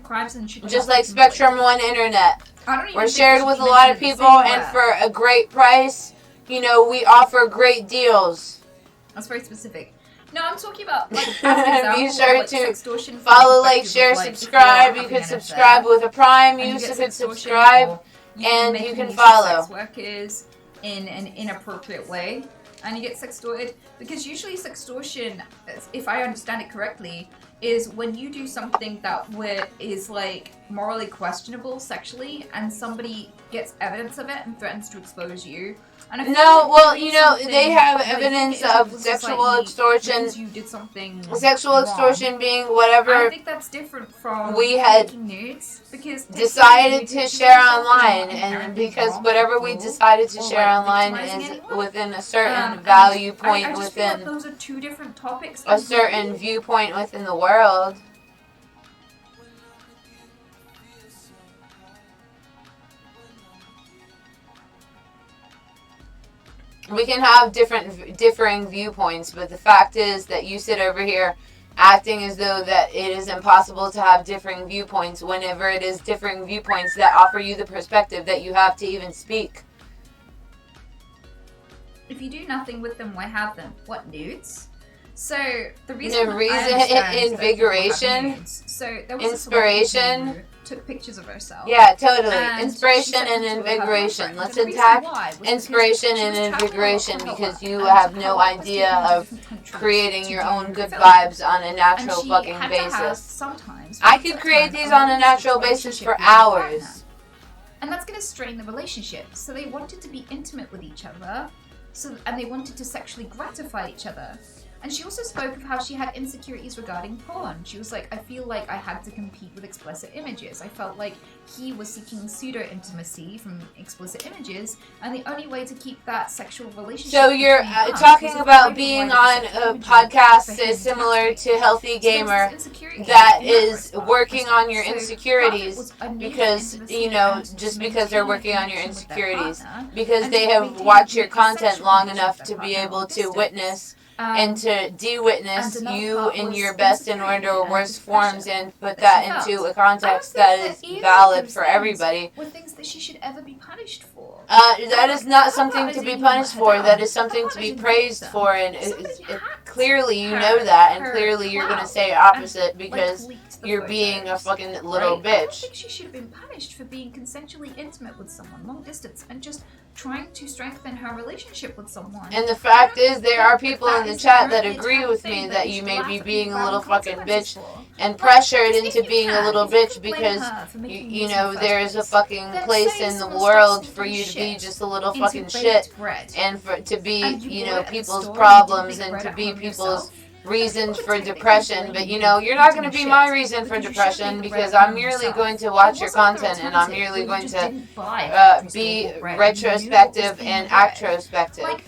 Speaker 1: Just like Spectrum One Internet. We're shared with a lot of people, and for a great price, you know, we offer great deals.
Speaker 2: That's very specific. No, I'm talking about, like, be
Speaker 1: sure to follow, like, share, subscribe. You can subscribe with a Prime. You can subscribe, and you can follow.
Speaker 2: Sex workers in an inappropriate way, and you get sextorted, because usually sextortion, if I understand it correctly, is when you do something that is like morally questionable sexually, and somebody gets evidence of it and threatens to expose you.
Speaker 1: No, well, you know, they have evidence of sexual extortion.
Speaker 2: You did something
Speaker 1: sexual extortion being whatever.
Speaker 2: I think that's different from
Speaker 1: we had
Speaker 2: nudes, because
Speaker 1: decided to share online, and because whatever we decided to share online is within a certain value point,
Speaker 2: I
Speaker 1: within
Speaker 2: feel like those are two different topics.
Speaker 1: A certain viewpoint within the world. We can have differing viewpoints, but the fact is that you sit over here acting as though that it is impossible to have differing viewpoints whenever it is differing viewpoints that offer you the perspective that you have to even speak.
Speaker 2: If you do nothing with them, why have them? What, nudes? So the reason
Speaker 1: invigoration,
Speaker 2: so there was
Speaker 1: inspiration,
Speaker 2: took pictures of herself.
Speaker 1: Yeah, totally. Inspiration and invigoration. Let's attack inspiration and invigoration, because you have no idea of creating your own good vibes on a natural fucking basis. I could create these on a natural basis for hours.
Speaker 2: And that's going to strain the relationship. So they wanted to be intimate with each other, and they wanted to sexually gratify each other. And she also spoke of how she had insecurities regarding porn. She was like, I feel like I had to compete with explicit images. I felt like he was seeking pseudo-intimacy from explicit images, and the only way to keep that sexual relationship...
Speaker 1: So you're talking about being on a podcast similar to Healthy Gamer that is working on your insecurities, because, you know, just because they're working on your insecurities, because they have watched your content long enough to be able to witness and to de-witness you in your best and or worst forms, and put that into a context that is valid for everybody.
Speaker 2: Were things that she should ever be punished for?
Speaker 1: That is not something to be punished for. That is something to be praised for, and clearly you know that, and clearly you're going to say opposite because you're being a fucking little bitch.
Speaker 2: I don't think she should have been punished for being consensually intimate with someone, long distance, and just trying to strengthen her relationship with someone.
Speaker 1: And the fact is, there are people in the chat that agree with me that you may be being a little fucking bitch and pressured into being a little bitch because, you know, there is a fucking place in the world for you to be just a little fucking shit, and to be, you know, people's problems and to be people's reasons for depression. But, you know, you're not going to be my reason for depression, because I'm merely going to watch your content, and I'm merely going to be retrospective and actrospective.
Speaker 2: Like,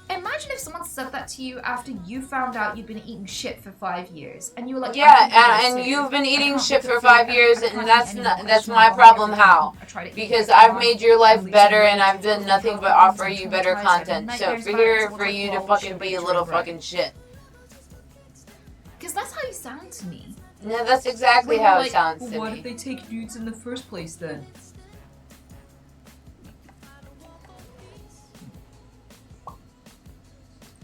Speaker 2: imagine if someone said that to you after you found out you'd been eating shit for 5 years, and you were like,
Speaker 1: yeah, and you've been eating shit for 5 years, and that's my problem. How? Because I've made your life better, and I've done nothing but offer you better content. So for you to fucking be a little fucking shit.
Speaker 2: Because that's how you sound to me.
Speaker 1: No, that's exactly how it sounds to me.
Speaker 2: Why did they take nudes in the first place then?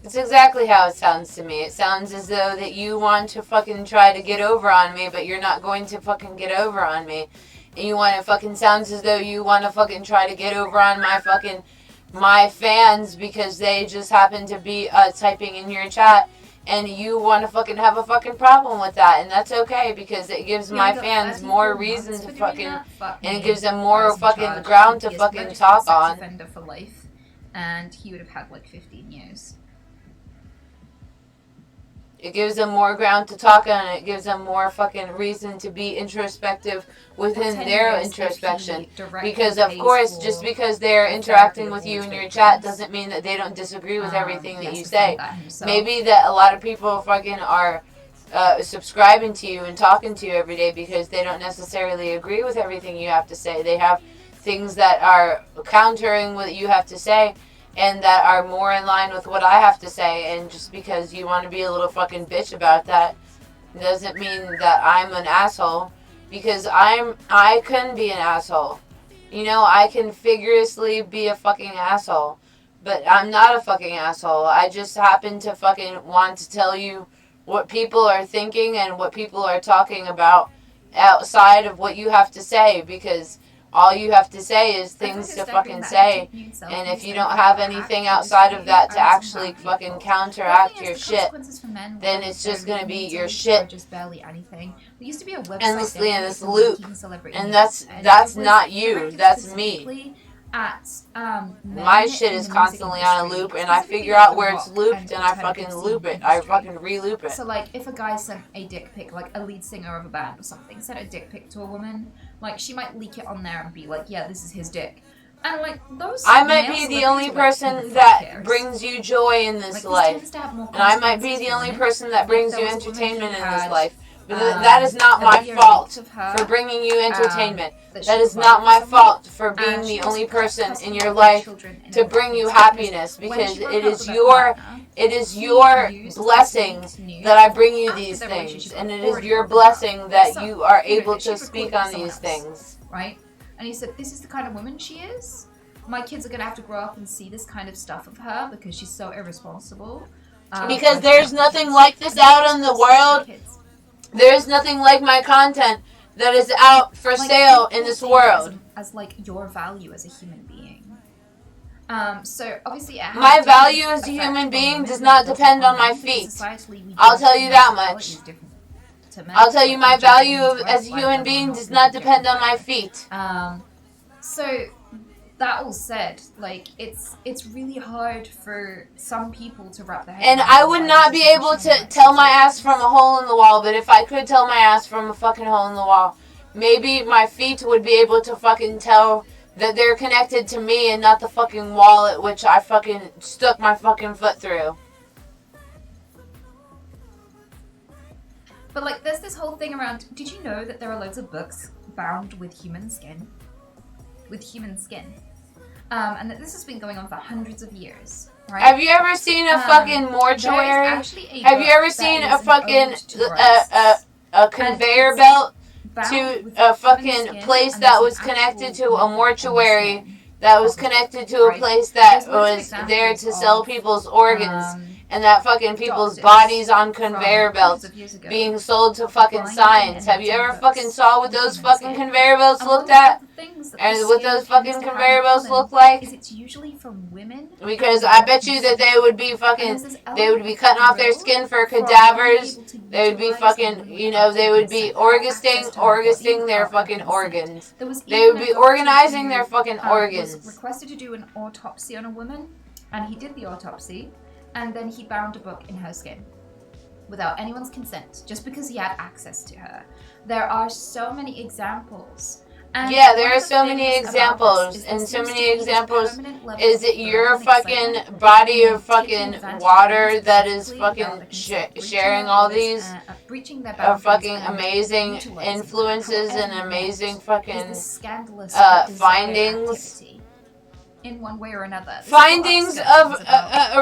Speaker 1: It's exactly how it sounds to me. It sounds as though that you want to fucking try to get over on me, but you're not going to fucking get over on me. And you want to fucking sounds as though you want to fucking try to get over on my fans because they just happen to be typing in your chat. And you want to fucking have a fucking problem with that, and that's okay, because it gives my fans more reason to fucking, and it gives them more fucking ground to fucking talk on.
Speaker 2: Offender for life, and he would have had like 15 years.
Speaker 1: It gives them more ground to talk on, and it gives them more fucking reason to be introspective within their introspection. Because, of course, just because they're interacting with you in your chat doesn't mean that they don't disagree with everything that you say. Maybe that a lot of people fucking are subscribing to you and talking to you every day because they don't necessarily agree with everything you have to say. They have things that are countering what you have to say and that are more in line with what I have to say. And just because you want to be a little fucking bitch about that doesn't mean that I'm an asshole, because I can be an asshole. You know, I can vigorously be a fucking asshole, but I'm not a fucking asshole. I just happen to fucking want to tell you what people are thinking and what people are talking about outside of what you have to say, because all you have to say is things to fucking say, and if you don't have anything outside of that to actually fucking counteract your shit, then it's just gonna be your shit
Speaker 2: just barely anything. There used to be a website
Speaker 1: endlessly in this loop, and that's not you, that's me. My shit is constantly on a loop, and I figure out where it's looped, and I fucking loop it. I fucking re-loop it.
Speaker 2: So, like, if a guy sent a dick pic, like a lead singer of a band or something, sent a dick pic to a woman, like, she might leak it on there and be like, yeah, this is his dick. And, like, those
Speaker 1: I might be the only person that brings you joy in this life. And I might be the only person that brings you entertainment in this life. But that is not my fault for bringing you entertainment. That is not my fault for being the only person in your life to bring you happiness, because it is your blessing that I bring you these things, and it is your blessing that you are able to speak on these things.
Speaker 2: Right? And he said, this is the kind of woman she is. My kids are going to have to grow up and see this kind of stuff of her because she's so irresponsible.
Speaker 1: Because there's nothing like this out in the world. There's nothing like my content that is out for sale in this world.
Speaker 2: As like your value as a human being. So obviously,
Speaker 1: my value as a human being does not depend on my feet. I'll tell you that much. I'll tell you, my value as a human being does not depend on my feet.
Speaker 2: So that all said, like, it's really hard for some people to wrap their head around.
Speaker 1: And I would not be able to tell my ass from a hole in the wall, but if I could tell my ass from a fucking hole in the wall, maybe my feet would be able to fucking tell that they're connected to me and not the fucking wall at which I fucking stuck my fucking foot through.
Speaker 2: But, like, there's this whole thing around, did you know that there are loads of books bound with human skin? And that this has been going on for hundreds of years, right?
Speaker 1: Have you ever seen a fucking mortuary? Have you ever seen a fucking a conveyor belt to a fucking place that was connected to a mortuary, that was connected to a place that was there to sell people's organs? And that fucking people's bodies on conveyor belts being sold to fucking science. Have you ever fucking saw what those fucking conveyor belts looked at? And what those fucking conveyor belts look like?
Speaker 2: It's usually from women.
Speaker 1: Because I bet you that they would be fucking, they would be cutting off their skin for cadavers. They would be fucking, you know, they would be orgasting their fucking organs. They would be organizing their fucking organs.
Speaker 2: Was requested to do an autopsy on a woman, and he did the autopsy. And then he bound a book in her skin without anyone's consent, just because he had access to her. There are so many examples. And
Speaker 1: yeah, there are so many examples, and so many examples is that your fucking body of fucking water that is fucking sharing all these fucking amazing influences and amazing fucking findings.
Speaker 2: In one way or another.
Speaker 1: Findings of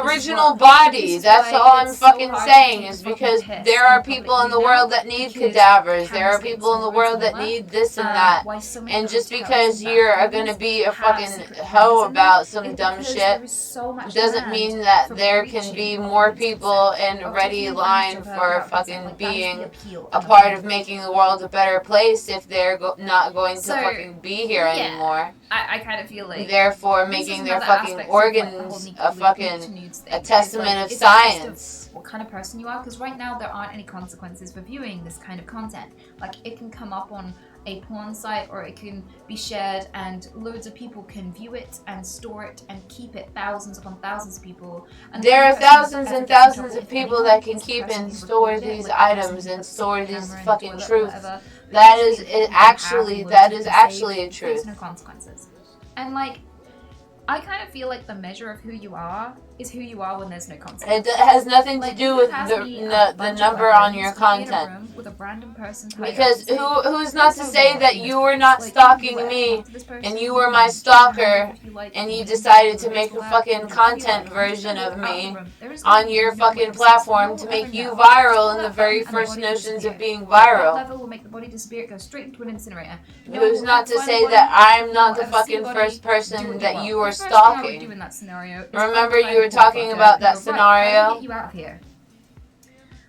Speaker 1: original body. That's all I'm fucking saying, is because there are people in the world that need cadavers. There are people in the world that need this and that. And just because you're gonna be a fucking hoe about some dumb shit doesn't mean that there can be more people in ready line for fucking being a part of making the world a better place if they're not going to fucking be here anymore.
Speaker 2: I kind of feel like,
Speaker 1: therefore, making their fucking organs a testament of science.
Speaker 2: What kind of person you are, because right now there aren't any consequences for viewing this kind of content. Like, it can come up on a porn site, or it can be shared, and loads of people can view it and store it and keep it. Thousands upon thousands of people. And
Speaker 1: there are thousands and thousands of people that can keep and store these items and store this fucking truth. That is actually a truth.
Speaker 2: There's no consequences. And, like, I kind of feel like the measure of who you are is who you are when there's no content.
Speaker 1: It has nothing to do with the number on your content.
Speaker 2: With a random person
Speaker 1: because who's not to say that you were not stalking me and you were my stalker and you decided to make a fucking content version of me on your fucking platform to make you viral in the very first notions of being viral.
Speaker 2: Level will make the body disappear, go straight into an incinerator.
Speaker 1: Who's not to say that I'm not the fucking first person that you were stalking? Remember you were talking about that scenario?
Speaker 2: Get you out of here.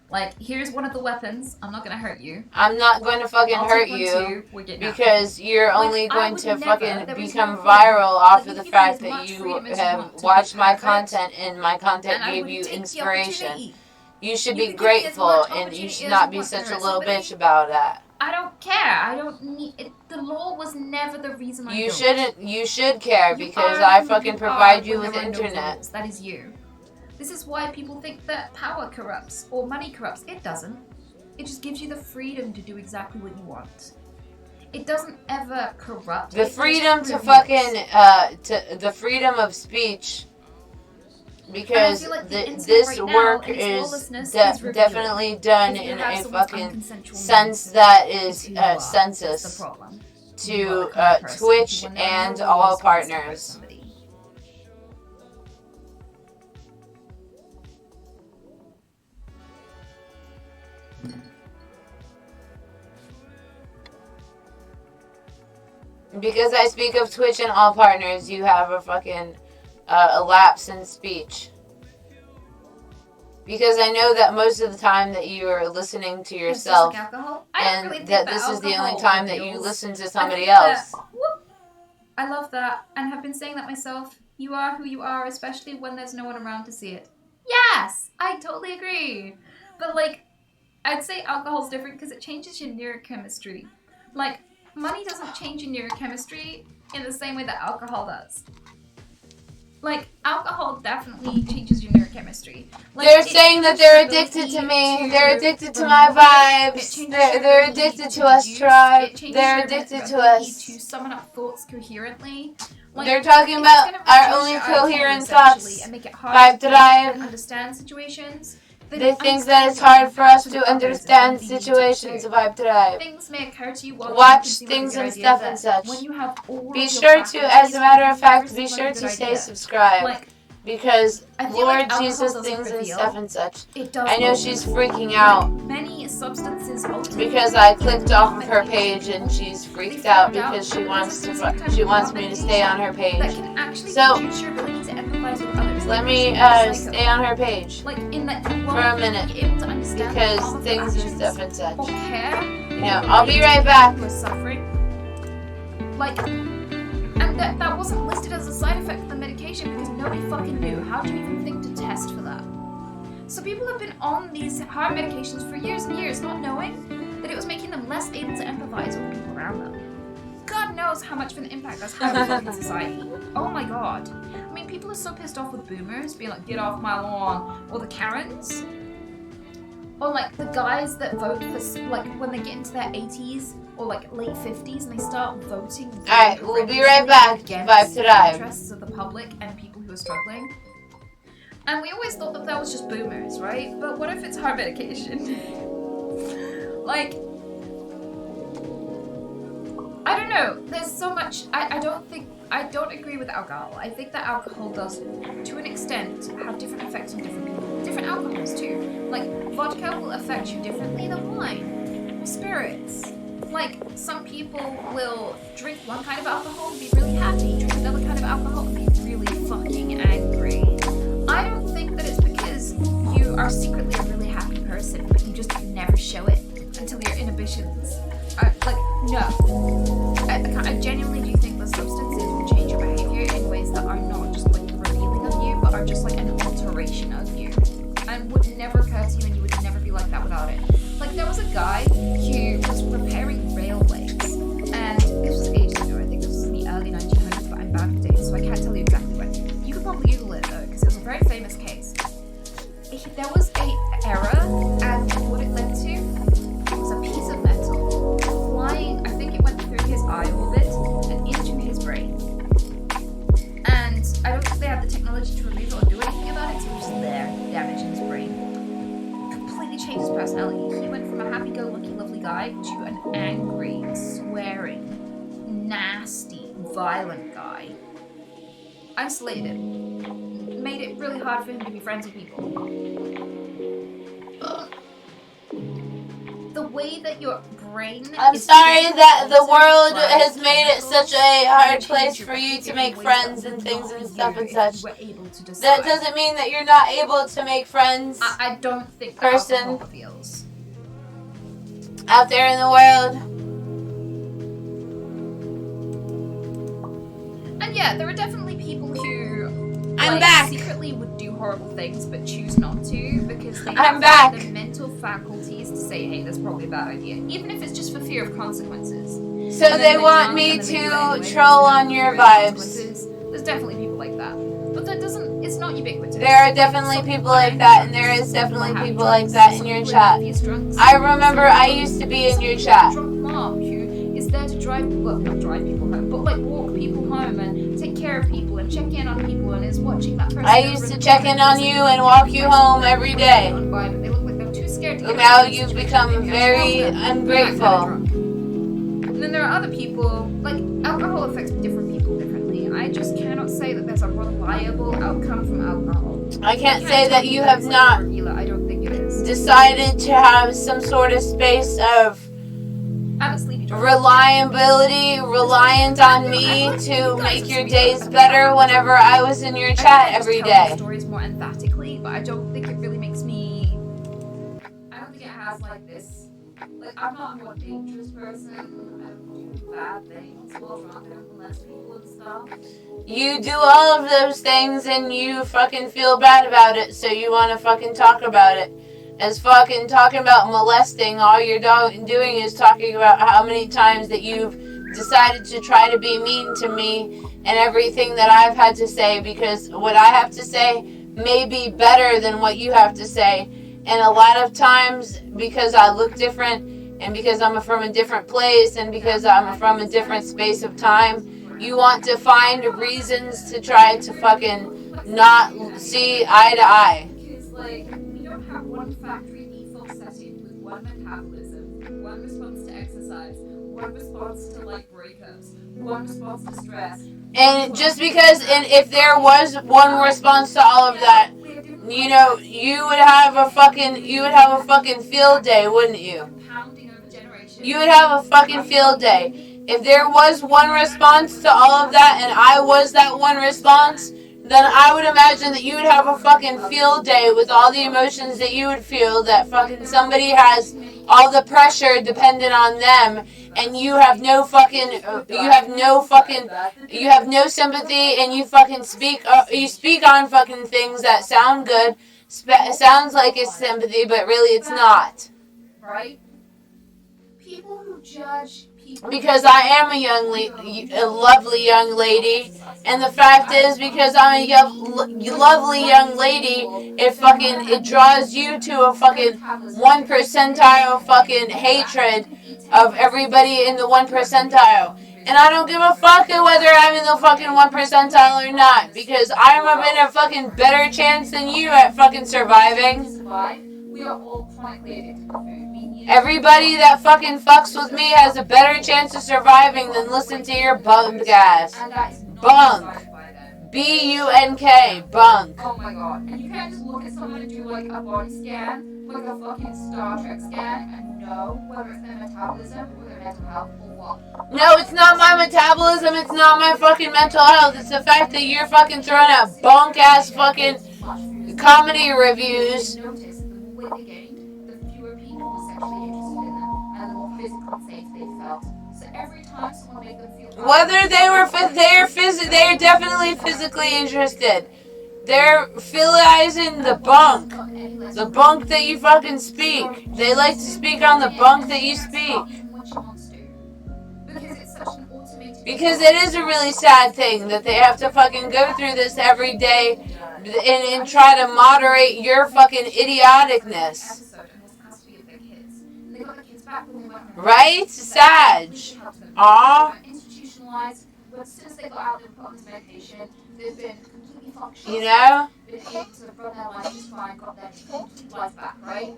Speaker 2: Like, here's one of the weapons. I'm not gonna hurt you.
Speaker 1: I'm not going to fucking hurt you because you're only going to fucking become viral off of the fact that you have watched my content and my content gave you inspiration. You should be grateful and you should not be such a little bitch about that.
Speaker 2: I don't care. I don't need it. The law was never the reason I
Speaker 1: shouldn't. You should care because I fucking provide you with internet.
Speaker 2: That is you. This is why people think that power corrupts or money corrupts. It doesn't. It just gives you the freedom to do exactly what you want. It doesn't ever corrupt.
Speaker 1: The freedom to fucking the freedom of speech. Because like this work is definitely done in a fucking sense that is census to Twitch and all partners. Because I speak of Twitch and all partners, you have a fucking a lapse in speech. Because I know that most of the time that you are listening to yourself, and really that this is the only time that you listen to somebody else.
Speaker 2: I love that, and have been saying that myself. You are who you are, especially when there's no one around to see it. Yes, I totally agree. But like, I'd say alcohol's different because it changes your neurochemistry. Like, money doesn't change your neurochemistry in the same way that alcohol does. Like, alcohol definitely changes your neurochemistry. Like,
Speaker 1: they're saying that they're addicted to me. They're addicted to my vibes. They're addicted to us, tribe. They're addicted to us.
Speaker 2: To summon up thoughts coherently. Like,
Speaker 1: they're talking about our only coherent thoughts. Vibe Drive.
Speaker 2: Understand situations.
Speaker 1: They think that it's hard for us to understand situations of Vibe Drive.
Speaker 2: Things may occur to you while
Speaker 1: watch things and stuff and such.
Speaker 2: When you have all
Speaker 1: be sure to, as a matter of fact, be sure to stay subscribed. Because Lord Jesus things and stuff and such. I know she's freaking out.
Speaker 2: Many substances
Speaker 1: because I clicked off of her page and she's freaked out because she wants me to stay on her page. So let me stay on her page for a minute because things and stuff and such. You know, I'll be right back.
Speaker 2: And that wasn't listed as a side effect of the medication because nobody fucking knew. How do you even think to test for that? So people have been on these heart medications for years and years, not knowing that it was making them less able to empathize with people around them. God knows how much of an impact that's having on society. Oh my god. I mean, people are so pissed off with boomers being like, get off my lawn, or the Karens, or like the guys that vote for, like, when they get into their 80s or like late 50s and they start voting.
Speaker 1: Alright, we'll be right back. Vibe to Dive.
Speaker 2: Interests of the public and people who are struggling. And we always thought that was just boomers, right? But what if it's heart medication? Like, I don't know. There's so much. I don't agree with alcohol. I think that alcohol does, to an extent, have different effects on different people. Different alcohols too. Like, vodka will affect you differently than wine or spirits. Like, some people will drink one kind of alcohol and be really happy, drink another kind of alcohol and be really fucking angry. I don't think that it's because you are secretly a really happy person, but you just never show it until your inhibitions are, like, no. I genuinely do think the substances will change your behavior in ways that are not just, like, revealing of you, but are just, like, an alteration of you. And would never occur to you and you would never be like that without it. Like, there was a guy who was repairing railways, and this was ages ago. I think this was in the early 1900s, but I'm bad with dates, so I can't tell you exactly when. You could probably Google it, though, because it was a very famous case. There was an error, and what it led to was a piece of metal flying, I think it went through his eye orbit and into his brain. And I don't think they had the technology to remove it or do anything about violent guy. Isolated. Made it really hard for him to be friends with people. The way that your brain...
Speaker 1: I'm sorry that the world has made it such a hard place for you to make friends and things and stuff and such. That doesn't mean that you're not able to make friends.
Speaker 2: I don't think person feels
Speaker 1: out there in the world.
Speaker 2: And yeah, there are definitely people who
Speaker 1: I'm back.
Speaker 2: Secretly would do horrible things but choose not to because they have the mental faculties to say, hey, that's probably a bad idea, even if it's just for fear of consequences.
Speaker 1: So they want me to troll on your vibes.
Speaker 2: There's definitely people like that. But that doesn't, it's not ubiquitous.
Speaker 1: There are definitely people like that, and there is definitely people like that in your chat. I remember I used to be in your chat.
Speaker 2: Drunk mom who is there to not drive people home, but like walk people home and take care of people and check in on people and is watching that person.
Speaker 1: I used to check in on you and walk you home every day.
Speaker 2: They look like they're too scared to get
Speaker 1: now you've become very ungrateful.
Speaker 2: And then there are other people, like alcohol affects different people differently. I just cannot say that there's a reliable outcome from alcohol.
Speaker 1: I can't say that you have not
Speaker 2: I don't think it is.
Speaker 1: Decided to have some sort of space of reliability, reliant on me to make your days better whenever I was in your chat every day.
Speaker 2: Stories more emphatically, but I don't think it really makes me. I don't think it has like this. Like I'm not a more dangerous person. I don't do bad things while drunk. I don't molest people and stuff.
Speaker 1: You do all of those things and you fucking feel bad about it, so you want to fucking talk about it. As fucking talking about molesting, all you're doing is talking about how many times that you've decided to try to be mean to me and everything that I've had to say, because what I have to say may be better than what you have to say. And a lot of times, because I look different and because I'm from a different place and because I'm from a different space of time, you want to find reasons to try to fucking not see eye to eye.
Speaker 2: Because like have one factory default setting with one metabolism, one response to exercise, one response to like breakups, one response to stress.
Speaker 1: And just because, and if there was one response to all of that, you know, you would have a fucking field day, wouldn't you? You would have a fucking field day. If there was one response to all of that and I was that one response, then I would imagine that you would have a fucking field day with all the emotions that you would feel, that fucking somebody has all the pressure dependent on them, and you have no fucking, you have no sympathy, and you fucking speak on fucking things that sound good, sounds like it's sympathy, but really it's not.
Speaker 2: Right? People who judge people.
Speaker 1: Because I am a lovely young lady, and the fact is, because I'm a lovely young lady, it draws you to a fucking 1 percentile fucking hatred of everybody in the 1 percentile. And I don't give a fuck whether I'm in the fucking 1 percentile or not, because I'm in a fucking better chance than you at fucking surviving.
Speaker 2: We are all chronically addicted to food.
Speaker 1: Everybody that fucking fucks with me has a better chance of surviving than listen to your bunk ass. Bunk. B-U-N-K. Bunk.
Speaker 2: Oh my god. And you can't just look at someone and do like a body scan, like a fucking Star Trek scan, and know whether it's their metabolism or their mental health or what.
Speaker 1: No, it's not my metabolism, it's not my fucking mental health. It's the fact that you're fucking throwing out bunk ass fucking comedy reviews.
Speaker 2: Notice that the more weight they gained, the fewer people were sexually interested in them, and the more physical safe they felt. So every time someone made them feel
Speaker 1: whether they're definitely physically interested. They're philizing the bunk that you fucking speak. They like to speak on the bunk that you speak. Because it is a really sad thing that they have to fucking go through this every day and try to moderate your fucking idioticness. Right? Sag. Aw.
Speaker 2: Institutionalized, but since they got out and put on this medication, they've been completely functional.
Speaker 1: You know?
Speaker 2: Been able to run their life just fine, got their complete life back, right?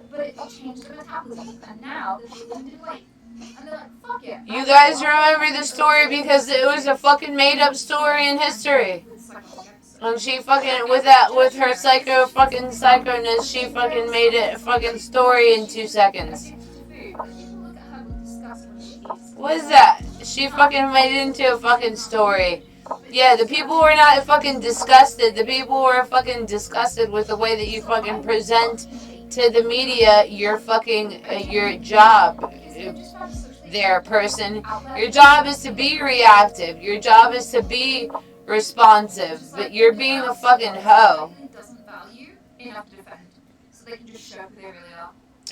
Speaker 2: But it changed their metabolism, and now they're losing weight. And they're like, fuck it.
Speaker 1: You guys remember the story because it was a fucking made up story in history. And she fucking, with her psychoness, she fucking made it a fucking story in 2 seconds. What is that? She fucking made it into a fucking story. Yeah, the people were not fucking disgusted. The people were fucking disgusted with the way that you fucking present to the media your fucking, your job. There, person. Your job is to be reactive. Your job is to be responsive. But you're being a fucking hoe.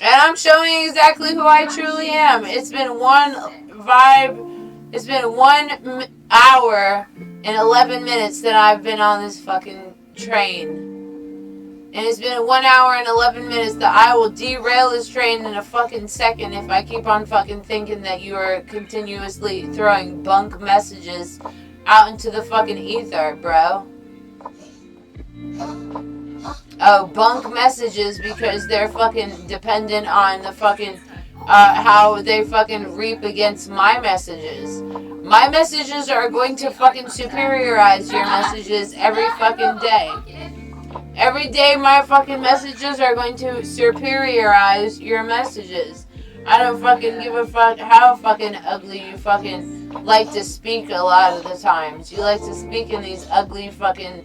Speaker 1: And I'm showing exactly who I truly am. It's been one vibe. It's been 1 hour and 11 minutes that I've been on this fucking train. And it's been 1 hour and 11 minutes that I will derail this train in a fucking second if I keep on fucking thinking that you are continuously throwing bunk messages out into the fucking ether, bro. Oh, bunk messages because they're fucking dependent on the fucking, how they fucking reap against my messages. My messages are going to fucking superiorize your messages every fucking day. Every day my fucking messages are going to superiorize your messages. I don't fucking give a fuck how fucking ugly you fucking like to speak a lot of the times. You like to speak in these ugly fucking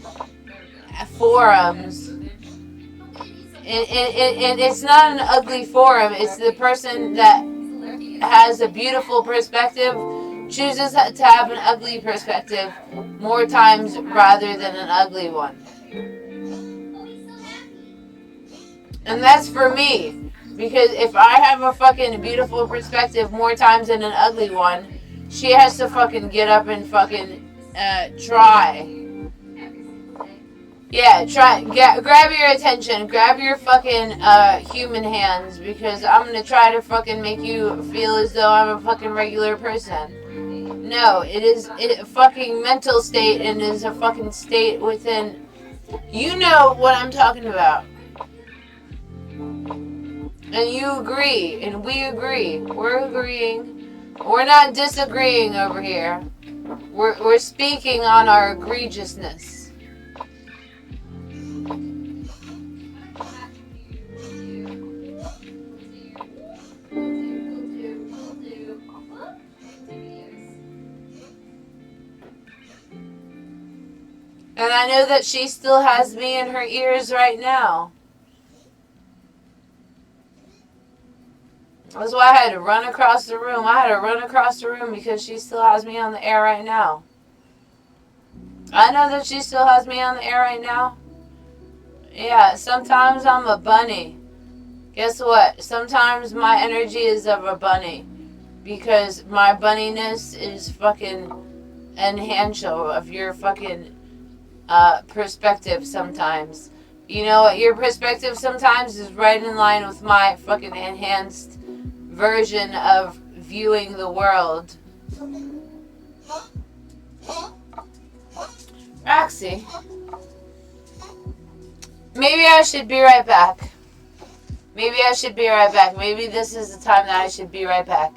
Speaker 1: forums. And it's not an ugly forum. It's the person that has a beautiful perspective chooses to have an ugly perspective more times rather than an ugly one. And that's for me. Because if I have a fucking beautiful perspective more times than an ugly one, she has to fucking get up and fucking try. Yeah, grab your attention. Grab your fucking human hands. Because I'm gonna try to fucking make you feel as though I'm a fucking regular person. No, it is a fucking mental state and is a fucking state within... You know what I'm talking about. And you agree, and we agree. We're agreeing. We're not disagreeing over here. We're speaking on our egregiousness. And I know that she still has me in her ears right now. That's why I had to run across the room. I had to run across the room because she still has me on the air right now. I know that she still has me on the air right now. Yeah, sometimes I'm a bunny. Guess what? Sometimes my energy is of a bunny. Because my bunniness is fucking enhanced of your fucking perspective sometimes. You know what? Your perspective sometimes is right in line with my fucking enhanced version of viewing the world. Roxy. Maybe I should be right back. Maybe I should be right back. Maybe this is the time that I should be right back.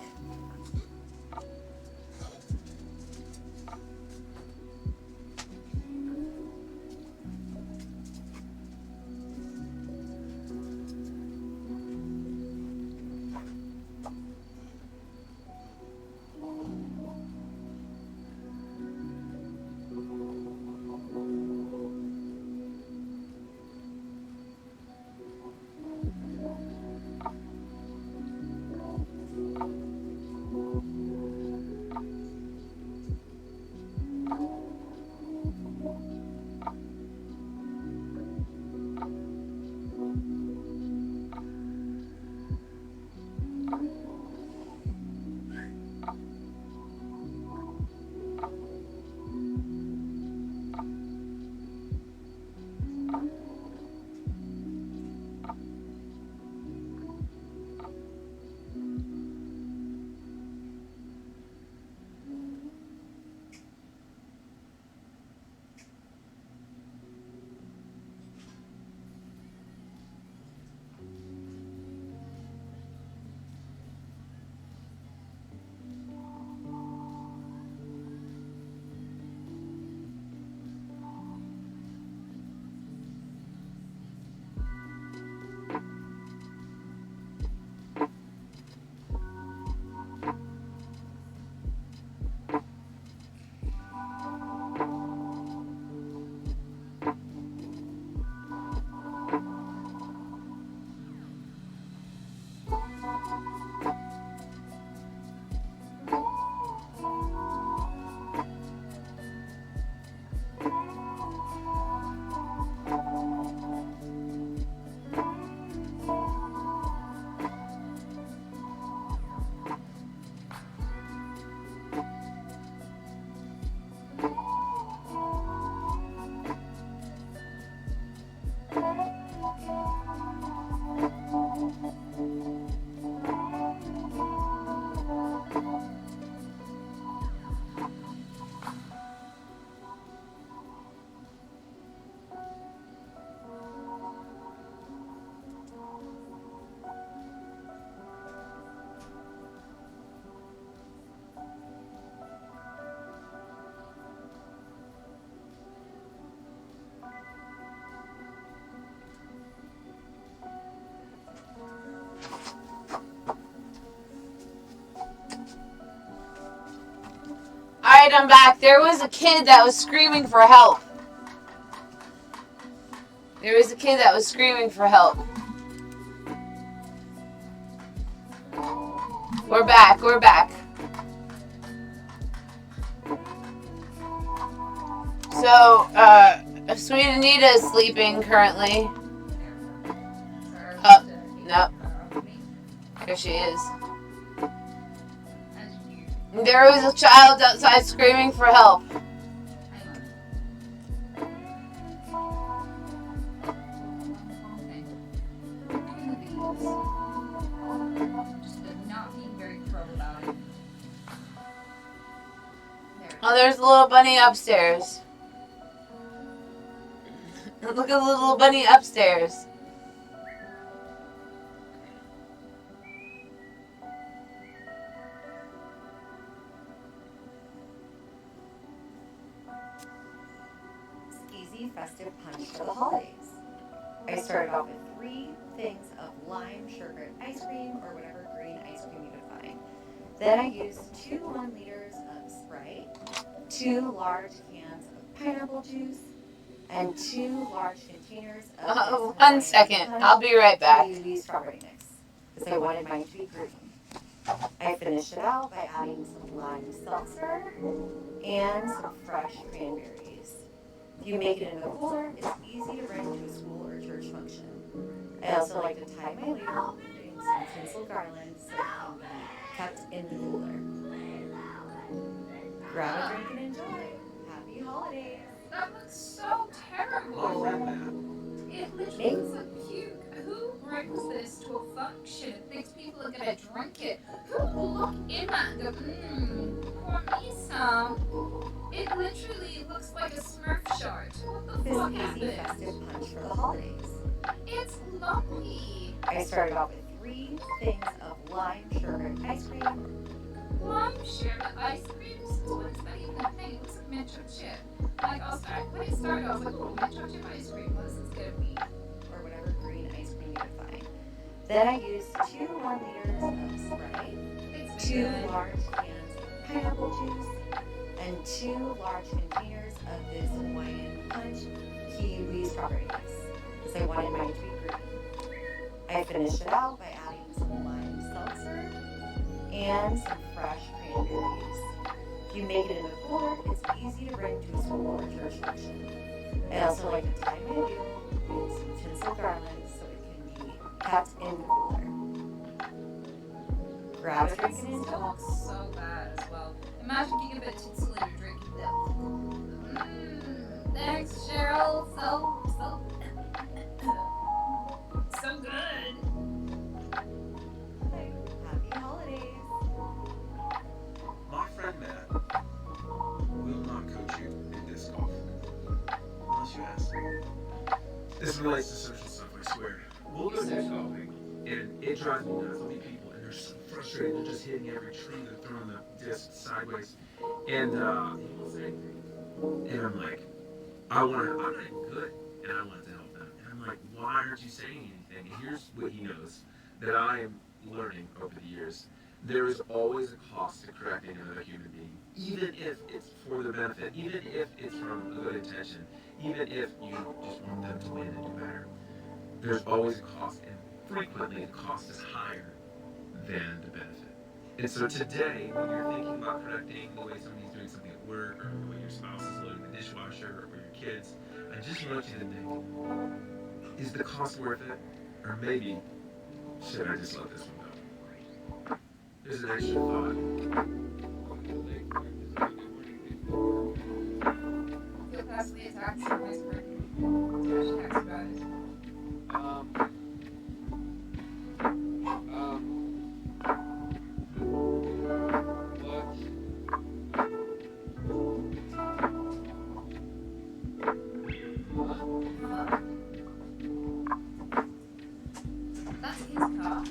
Speaker 1: Alright, I'm back. There was a kid that was screaming for help. We're back. So, Sweet Anita is sleeping currently. Oh, no. There she is. There was a child outside screaming for help. Oh, there's a little bunny upstairs. Look at the little bunny upstairs.
Speaker 3: Easy festive punch for the holidays. I started off with 3 things of lime sherbet ice cream or whatever green ice cream you would find. Then I used 2 1 liters of Sprite, 2 large cans of pineapple juice, and 2 large containers of
Speaker 1: 1 second. I'll be right back.
Speaker 3: Strawberry mix, because I wanted mine to be green. I finished it out by adding some lime seltzer and some fresh cranberries. If you make it in the cooler, it's easy to bring to a school or church function. I also like to tie my ladle using some tinsel garland so it can be kept in the cooler. Grab a drink and enjoy. Happy holidays.
Speaker 2: That looks so terrible. It literally looks so cute. Who brings this to a function and thinks people are gonna drink it? Who will look in that and go, pour me some? It literally looks like a Smurf shard. What the fuck
Speaker 3: This easy festive
Speaker 2: happened?
Speaker 3: punch for the holidays.
Speaker 2: It's lovely.
Speaker 3: I started off with 3 things of lime sherbet ice cream,
Speaker 2: Lime sherbet ice cream. So what is that even a thing? It looks like mint chocolate chip. Like when it started, I was like, oh, mint chocolate chip ice cream. What is this gonna be?
Speaker 3: or whatever green ice cream you would find. Then I used 2 1 liters of Sprite,
Speaker 2: It's
Speaker 3: 2
Speaker 2: good.
Speaker 3: large cans of pineapple juice, and 2 large containers of this Hawaiian punch kiwi strawberry mix, because I wanted mine to be green. I finished it out by adding some lime seltzer and some fresh cranberries. If you make it in the cooler, it's easy to bring to a school or church function. I also like to tie my ladle with some tinsel garland so it can be kept in the cooler. Grab a drink and
Speaker 2: It
Speaker 3: enjoy.
Speaker 2: looks so bad as well. Imagine getting a bit of tinsel in your drink and then. Thanks, Cheryl. So good.
Speaker 3: Happy holidays.
Speaker 4: My friend Matt will not coach you in disc golf unless you ask. This relates to social stuff, I swear. We'll go disc golfing, and it drives me nuts. There'll be people, and they're so frustrated. They're just hitting every tree. They're throwing the disc sideways, and he won't say anything. And I'm like, I'm not even good, and I wanted to help them. And I'm like, why aren't you saying anything? And here's what he knows that I am learning over the years. There is always a cost to correcting another human being, even if it's for their benefit, even if it's from a good intention, even if you just want them to win and do better. There's always a cost, and frequently the cost is higher than the benefit. And so today, when you're thinking about correcting the way somebody's doing something at work, or the way your spouse is loading the dishwasher, or your kids, I just want you to think, is the cost worth it? Or maybe, should I just let this one go? There's an extra thought.
Speaker 2: Feel possibly attacked from this person. Josh talks about it. That's his car.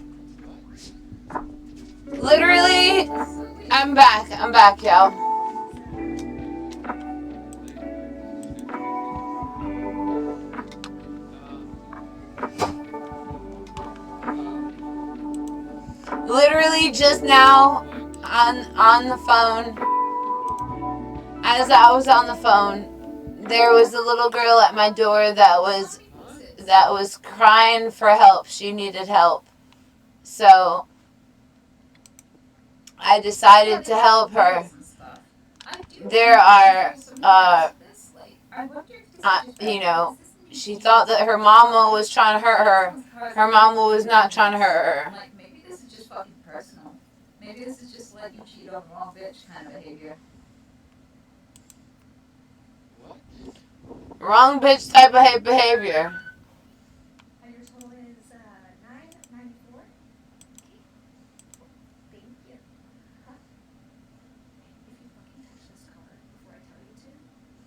Speaker 1: Literally, I'm back, y'all. Literally just now on the phone as I was on the phone, there was a little girl at my door that was crying for help. She needed help. So I decided to help her. There are, she thought that her mama was trying to hurt her. Her mama was not trying to hurt her.
Speaker 2: Like, maybe this is just fucking personal. Maybe this is just like you cheat on the wrong bitch kind of behavior.
Speaker 4: What?
Speaker 1: Wrong bitch type of behavior.
Speaker 5: And your total is $9.94. Thank you. Huh? If you fucking touch this card before I tell you to,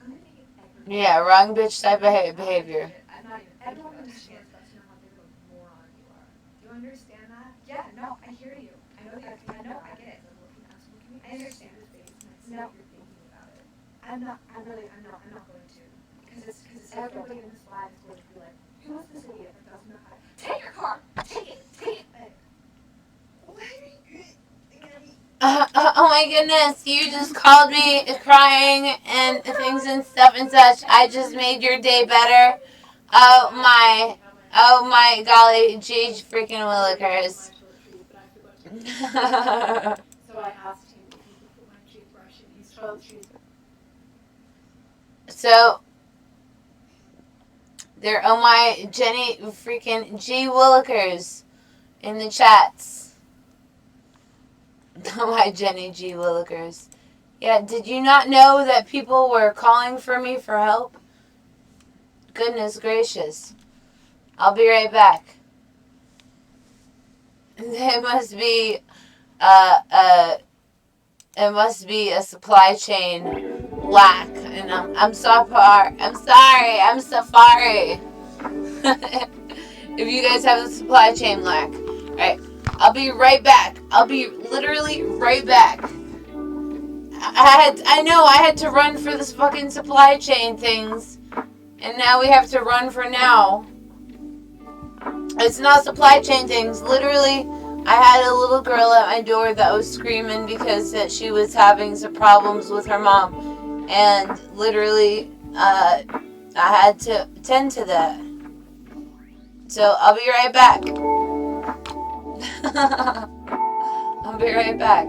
Speaker 5: I'm gonna make it every.
Speaker 1: Yeah, wrong bitch type of behavior.
Speaker 5: I'm not even. I don't understand that. You know how big of a moron you are. Do you understand that? Yeah. No, I hear you. I know that. I know. I get it. I'm looking at me. I understand his face, and I see what you're thinking about it. I'm not. I'm not going to. Because everybody in this life is going to be like, who is this idiot that doesn't know how to take your car? Take it.
Speaker 1: Oh my goodness, you just called me crying and things and stuff and such. I just made your day better. Oh my golly, gee freaking willikers.
Speaker 5: So I asked him if he could put my toothbrush in his toiletries.
Speaker 1: So, there are my Jenny freaking G Willikers in the chats. My Jenny G Willikers. Yeah, did you not know that people were calling for me for help? Goodness gracious. I'll be right back. It must be it must be a supply chain lack, and I'm sorry. If you guys have a supply chain lack. Alright, I'll be right back. I'll be literally right back. I had to run for this fucking supply chain things, and now we have to run for now. It's not supply chain things. Literally, I had a little girl at my door that was screaming because that she was having some problems with her mom. And literally, I had to tend to that. So, I'll be right back. I'll be right back.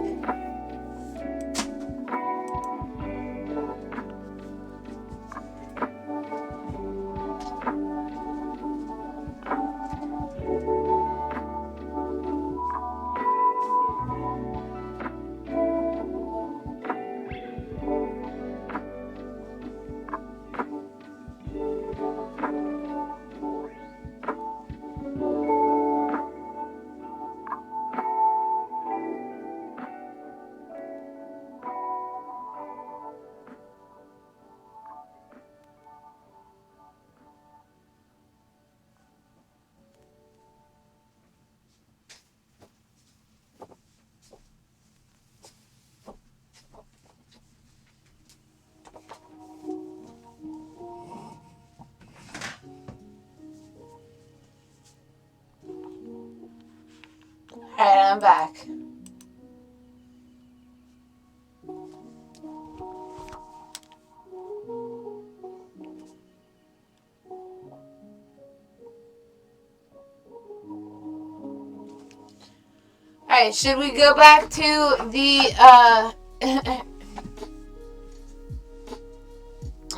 Speaker 1: Alright, I'm back. Alright, should we go back to the,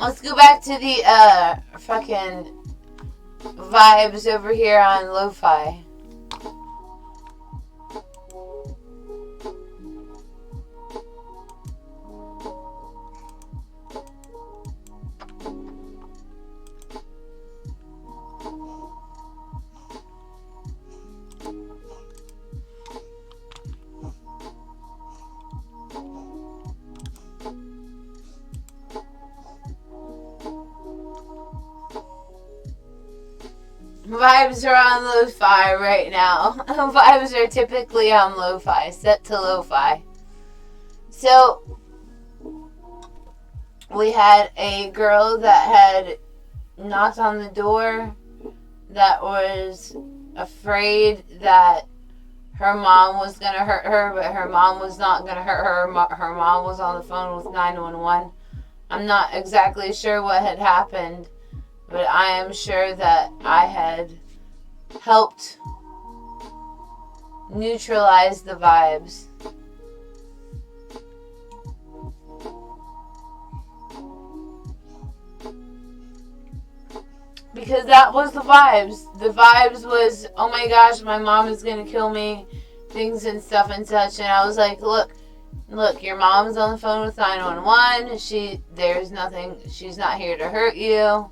Speaker 1: let's go back to the, fucking vibes over here on LOFI. Vibes are on lo-fi right now. Vibes are typically on lo-fi, set to lo-fi. So, we had a girl that had knocked on the door that was afraid that her mom was going to hurt her, but her mom was not going to hurt her. Her mom was on the phone with 911. I'm not exactly sure what had happened, but I am sure that I had helped neutralize the vibes. Because that was the vibes. The vibes was, oh my gosh, my mom is going to kill me, things and stuff and such. And I was like, look, your mom's on the phone with 911. There's nothing, she's not here to hurt you.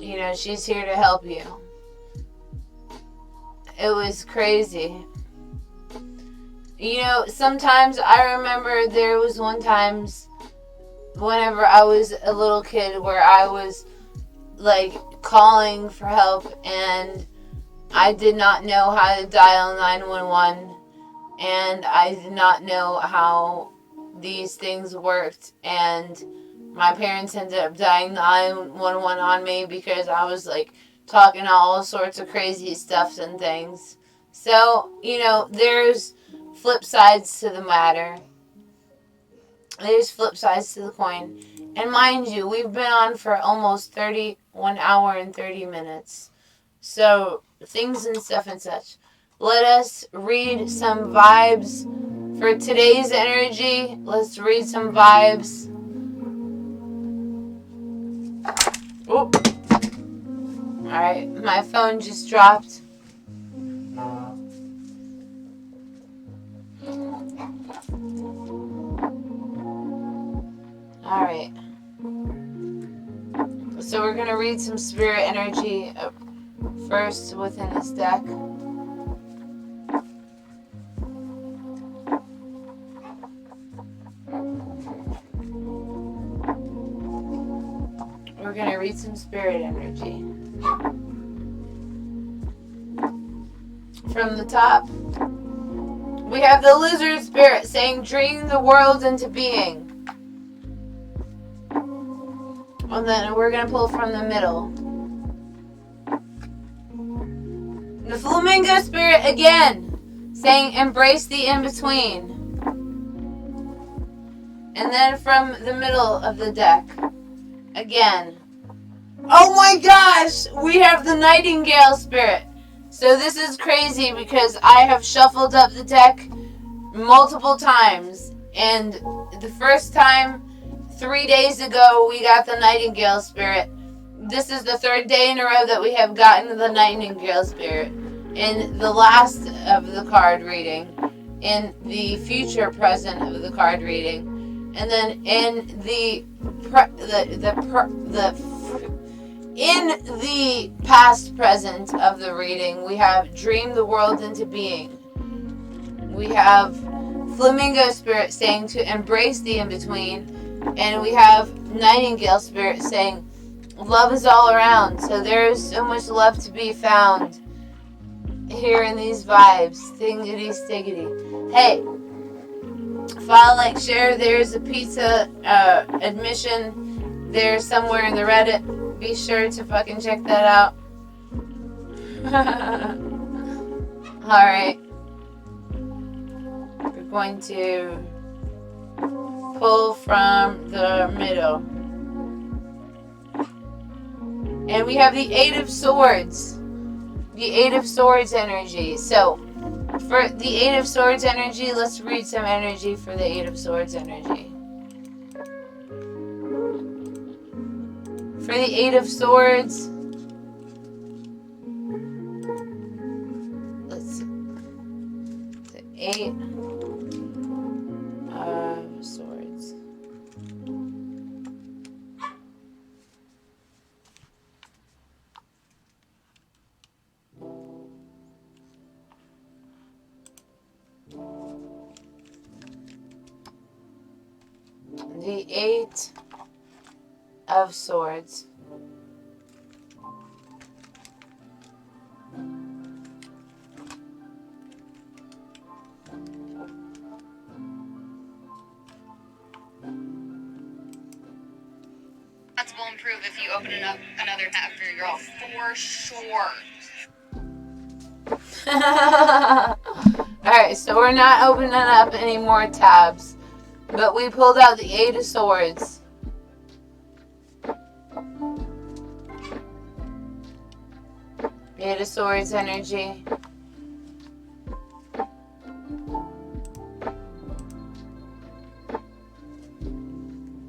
Speaker 1: You know, she's here to help you. It was crazy. You know, sometimes I remember there was one times whenever I was a little kid where I was like calling for help and I did not know how to dial 911 and I did not know how these things worked, and my parents ended up dialing 911 on me because I was like talking all sorts of crazy stuff and things. So, you know, there's flip sides to the matter. There's flip sides to the coin. And mind you, we've been on for almost 1 hour and 30 minutes. So, things and stuff and such. Let us read some vibes for today's energy. Let's read some vibes. Oh. Alright, my phone just dropped. Alright. So we're going to read some spirit energy first within this deck. We're going to read some spirit energy. From the top, we have the lizard spirit saying, dream the world into being. And then we're going to pull from the middle. The flamingo spirit again, saying embrace the in-between. And then from the middle of the deck, again. Oh my gosh! We have the nightingale spirit. So this is crazy because I have shuffled up the deck multiple times. And the first time, 3 days ago, we got the nightingale spirit. This is the 3rd day in a row that we have gotten the nightingale spirit. In the last of the card reading. In the future present of the card reading. And then in the past present of the reading, we have dream the world into being. We have flamingo spirit saying to embrace the in-between. And we have nightingale spirit saying love is all around. So there's so much love to be found here in these vibes. Thingity stiggity. Hey, follow, like, share. There's a pizza admission there somewhere in the Reddit. Be sure to fucking check that out. Alright. We're going to pull from the middle. And we have the 8 of Swords. The 8 of Swords energy. So, for the 8 of Swords energy, let's read some energy for the 8 of Swords energy. For the 8 of Swords, let's see. The 8 of Swords. The 8 of Swords.
Speaker 6: Will improve if you open up another tab for your girl, for sure.
Speaker 1: Alright, so we're not opening up any more tabs. But we pulled out the Eight of Swords. Eight of Swords energy.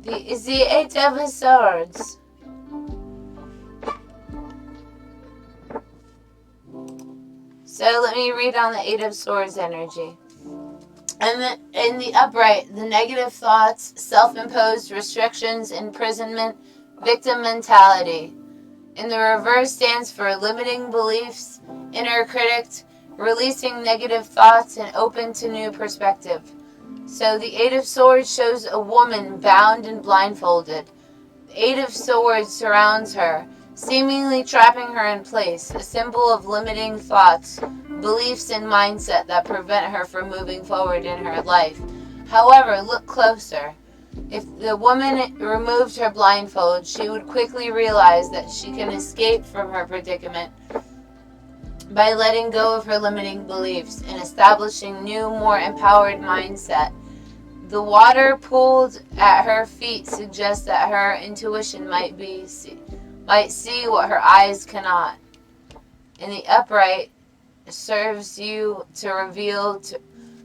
Speaker 1: Is the Eight of Swords. So let me read on the Eight of Swords energy. And in the upright, the negative thoughts, self-imposed restrictions, imprisonment, victim mentality. In the reverse stands for limiting beliefs, inner critic, releasing negative thoughts, and open to new perspective. So the Eight of Swords shows a woman bound and blindfolded. The Eight of Swords surrounds her, seemingly trapping her in place, a symbol of limiting thoughts, beliefs, and mindset that prevent her from moving forward in her life. However, look closer. If the woman removed her blindfold, she would quickly realize that she can escape from her predicament by letting go of her limiting beliefs and establishing new, more empowered mindset. The water pooled at her feet suggests that her intuition might see what her eyes cannot. In the upright, serves you to reveal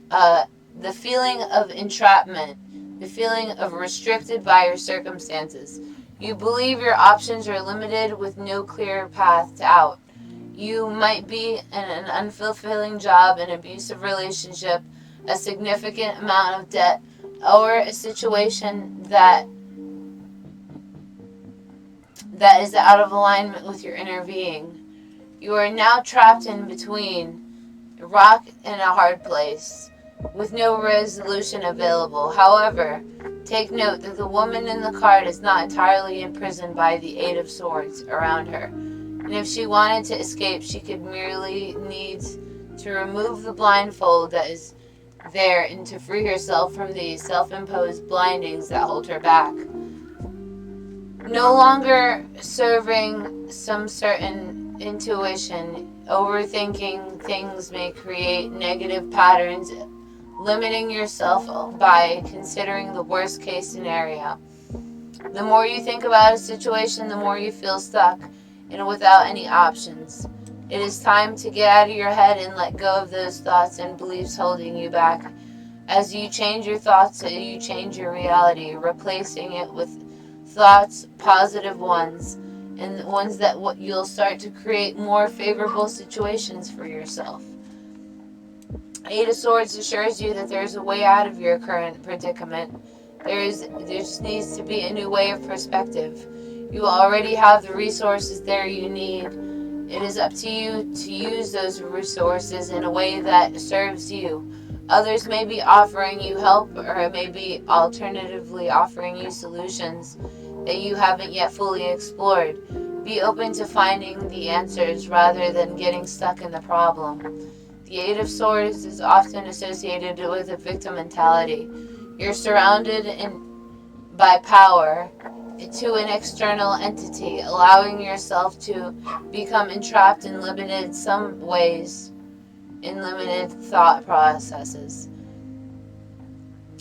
Speaker 1: the feeling of entrapment, the feeling of restricted by your circumstances. You believe your options are limited with no clear path out. You might be in an unfulfilling job, an abusive relationship, a significant amount of debt, or a situation that is out of alignment with your inner being. You are now trapped in between a rock and a hard place, with no resolution available. However, take note that the woman in the card is not entirely imprisoned by the Eight of Swords around her. And if she wanted to escape, she could merely need to remove the blindfold that is there and to free herself from the self-imposed blindings that hold her back. No longer serving some certain intuition, overthinking things may create negative patterns, limiting yourself by considering the worst case scenario. The more you think about a situation, the more you feel stuck and without any options. It is time to get out of your head and let go of those thoughts and beliefs holding you back. As you change your thoughts, you change your reality, replacing it with thoughts, positive ones, and ones that you'll start to create more favorable situations for yourself. Eight of Swords assures you that there's a way out of your current predicament. There just needs to be a new way of perspective. You already have the resources there you need. It is up to you to use those resources in a way that serves you. Others may be offering you help, or may be alternatively offering you solutions that you haven't yet fully explored. Be open to finding the answers rather than getting stuck in the problem. The Eight of Swords is often associated with a victim mentality. You're surrounded by power to an external entity, allowing yourself to become entrapped in limited thought processes.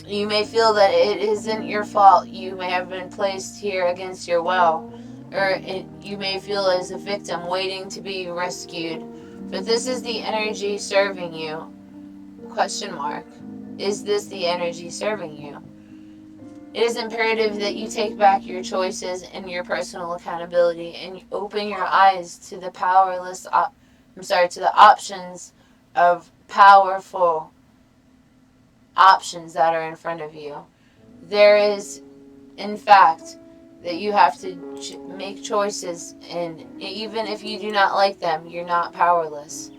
Speaker 1: You may feel that it isn't your fault. You may have been placed here against your will, or you may feel as a victim waiting to be rescued. But this is the energy serving you. Question mark. Is this the energy serving you? It is imperative that you take back your choices and your personal accountability and open your eyes to the to the options of powerful options that are in front of you. There is, in fact, that you have to make choices, and even if you do not like them, you're not powerless.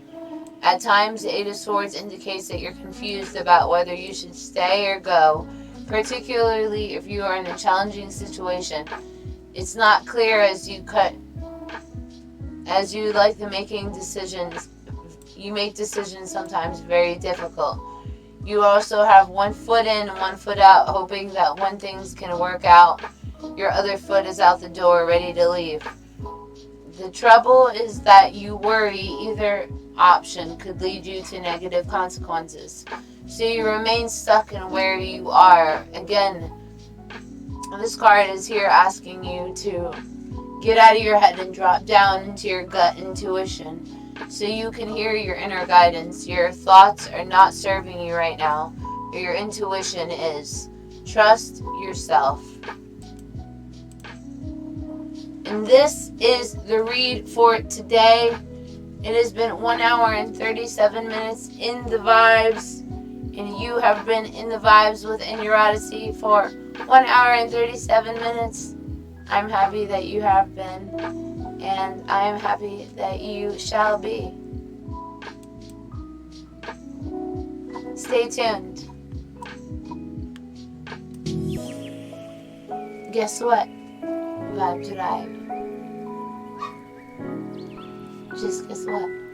Speaker 1: At times, the Eight of Swords indicates that you're confused about whether you should stay or go, particularly if you are in a challenging situation. It's not clear as you like the making decisions. You make decisions sometimes very difficult. You also have one foot in and one foot out, hoping that when things can work out, your other foot is out the door, ready to leave. The trouble is that you worry either option could lead you to negative consequences. So you remain stuck in where you are. Again, this card is here asking you to get out of your head and drop down into your gut intuition so you can hear your inner guidance. Your thoughts are not serving you right now. Your intuition is. Trust yourself. And this is the read for today. It has been 1 hour and 37 minutes in the vibes. And you have been in the vibes within your Odyssey for 1 hour and 37 minutes. I'm happy that you have been. And I am happy that you shall be. Stay tuned. Guess what? Vibe Drive. Just guess what?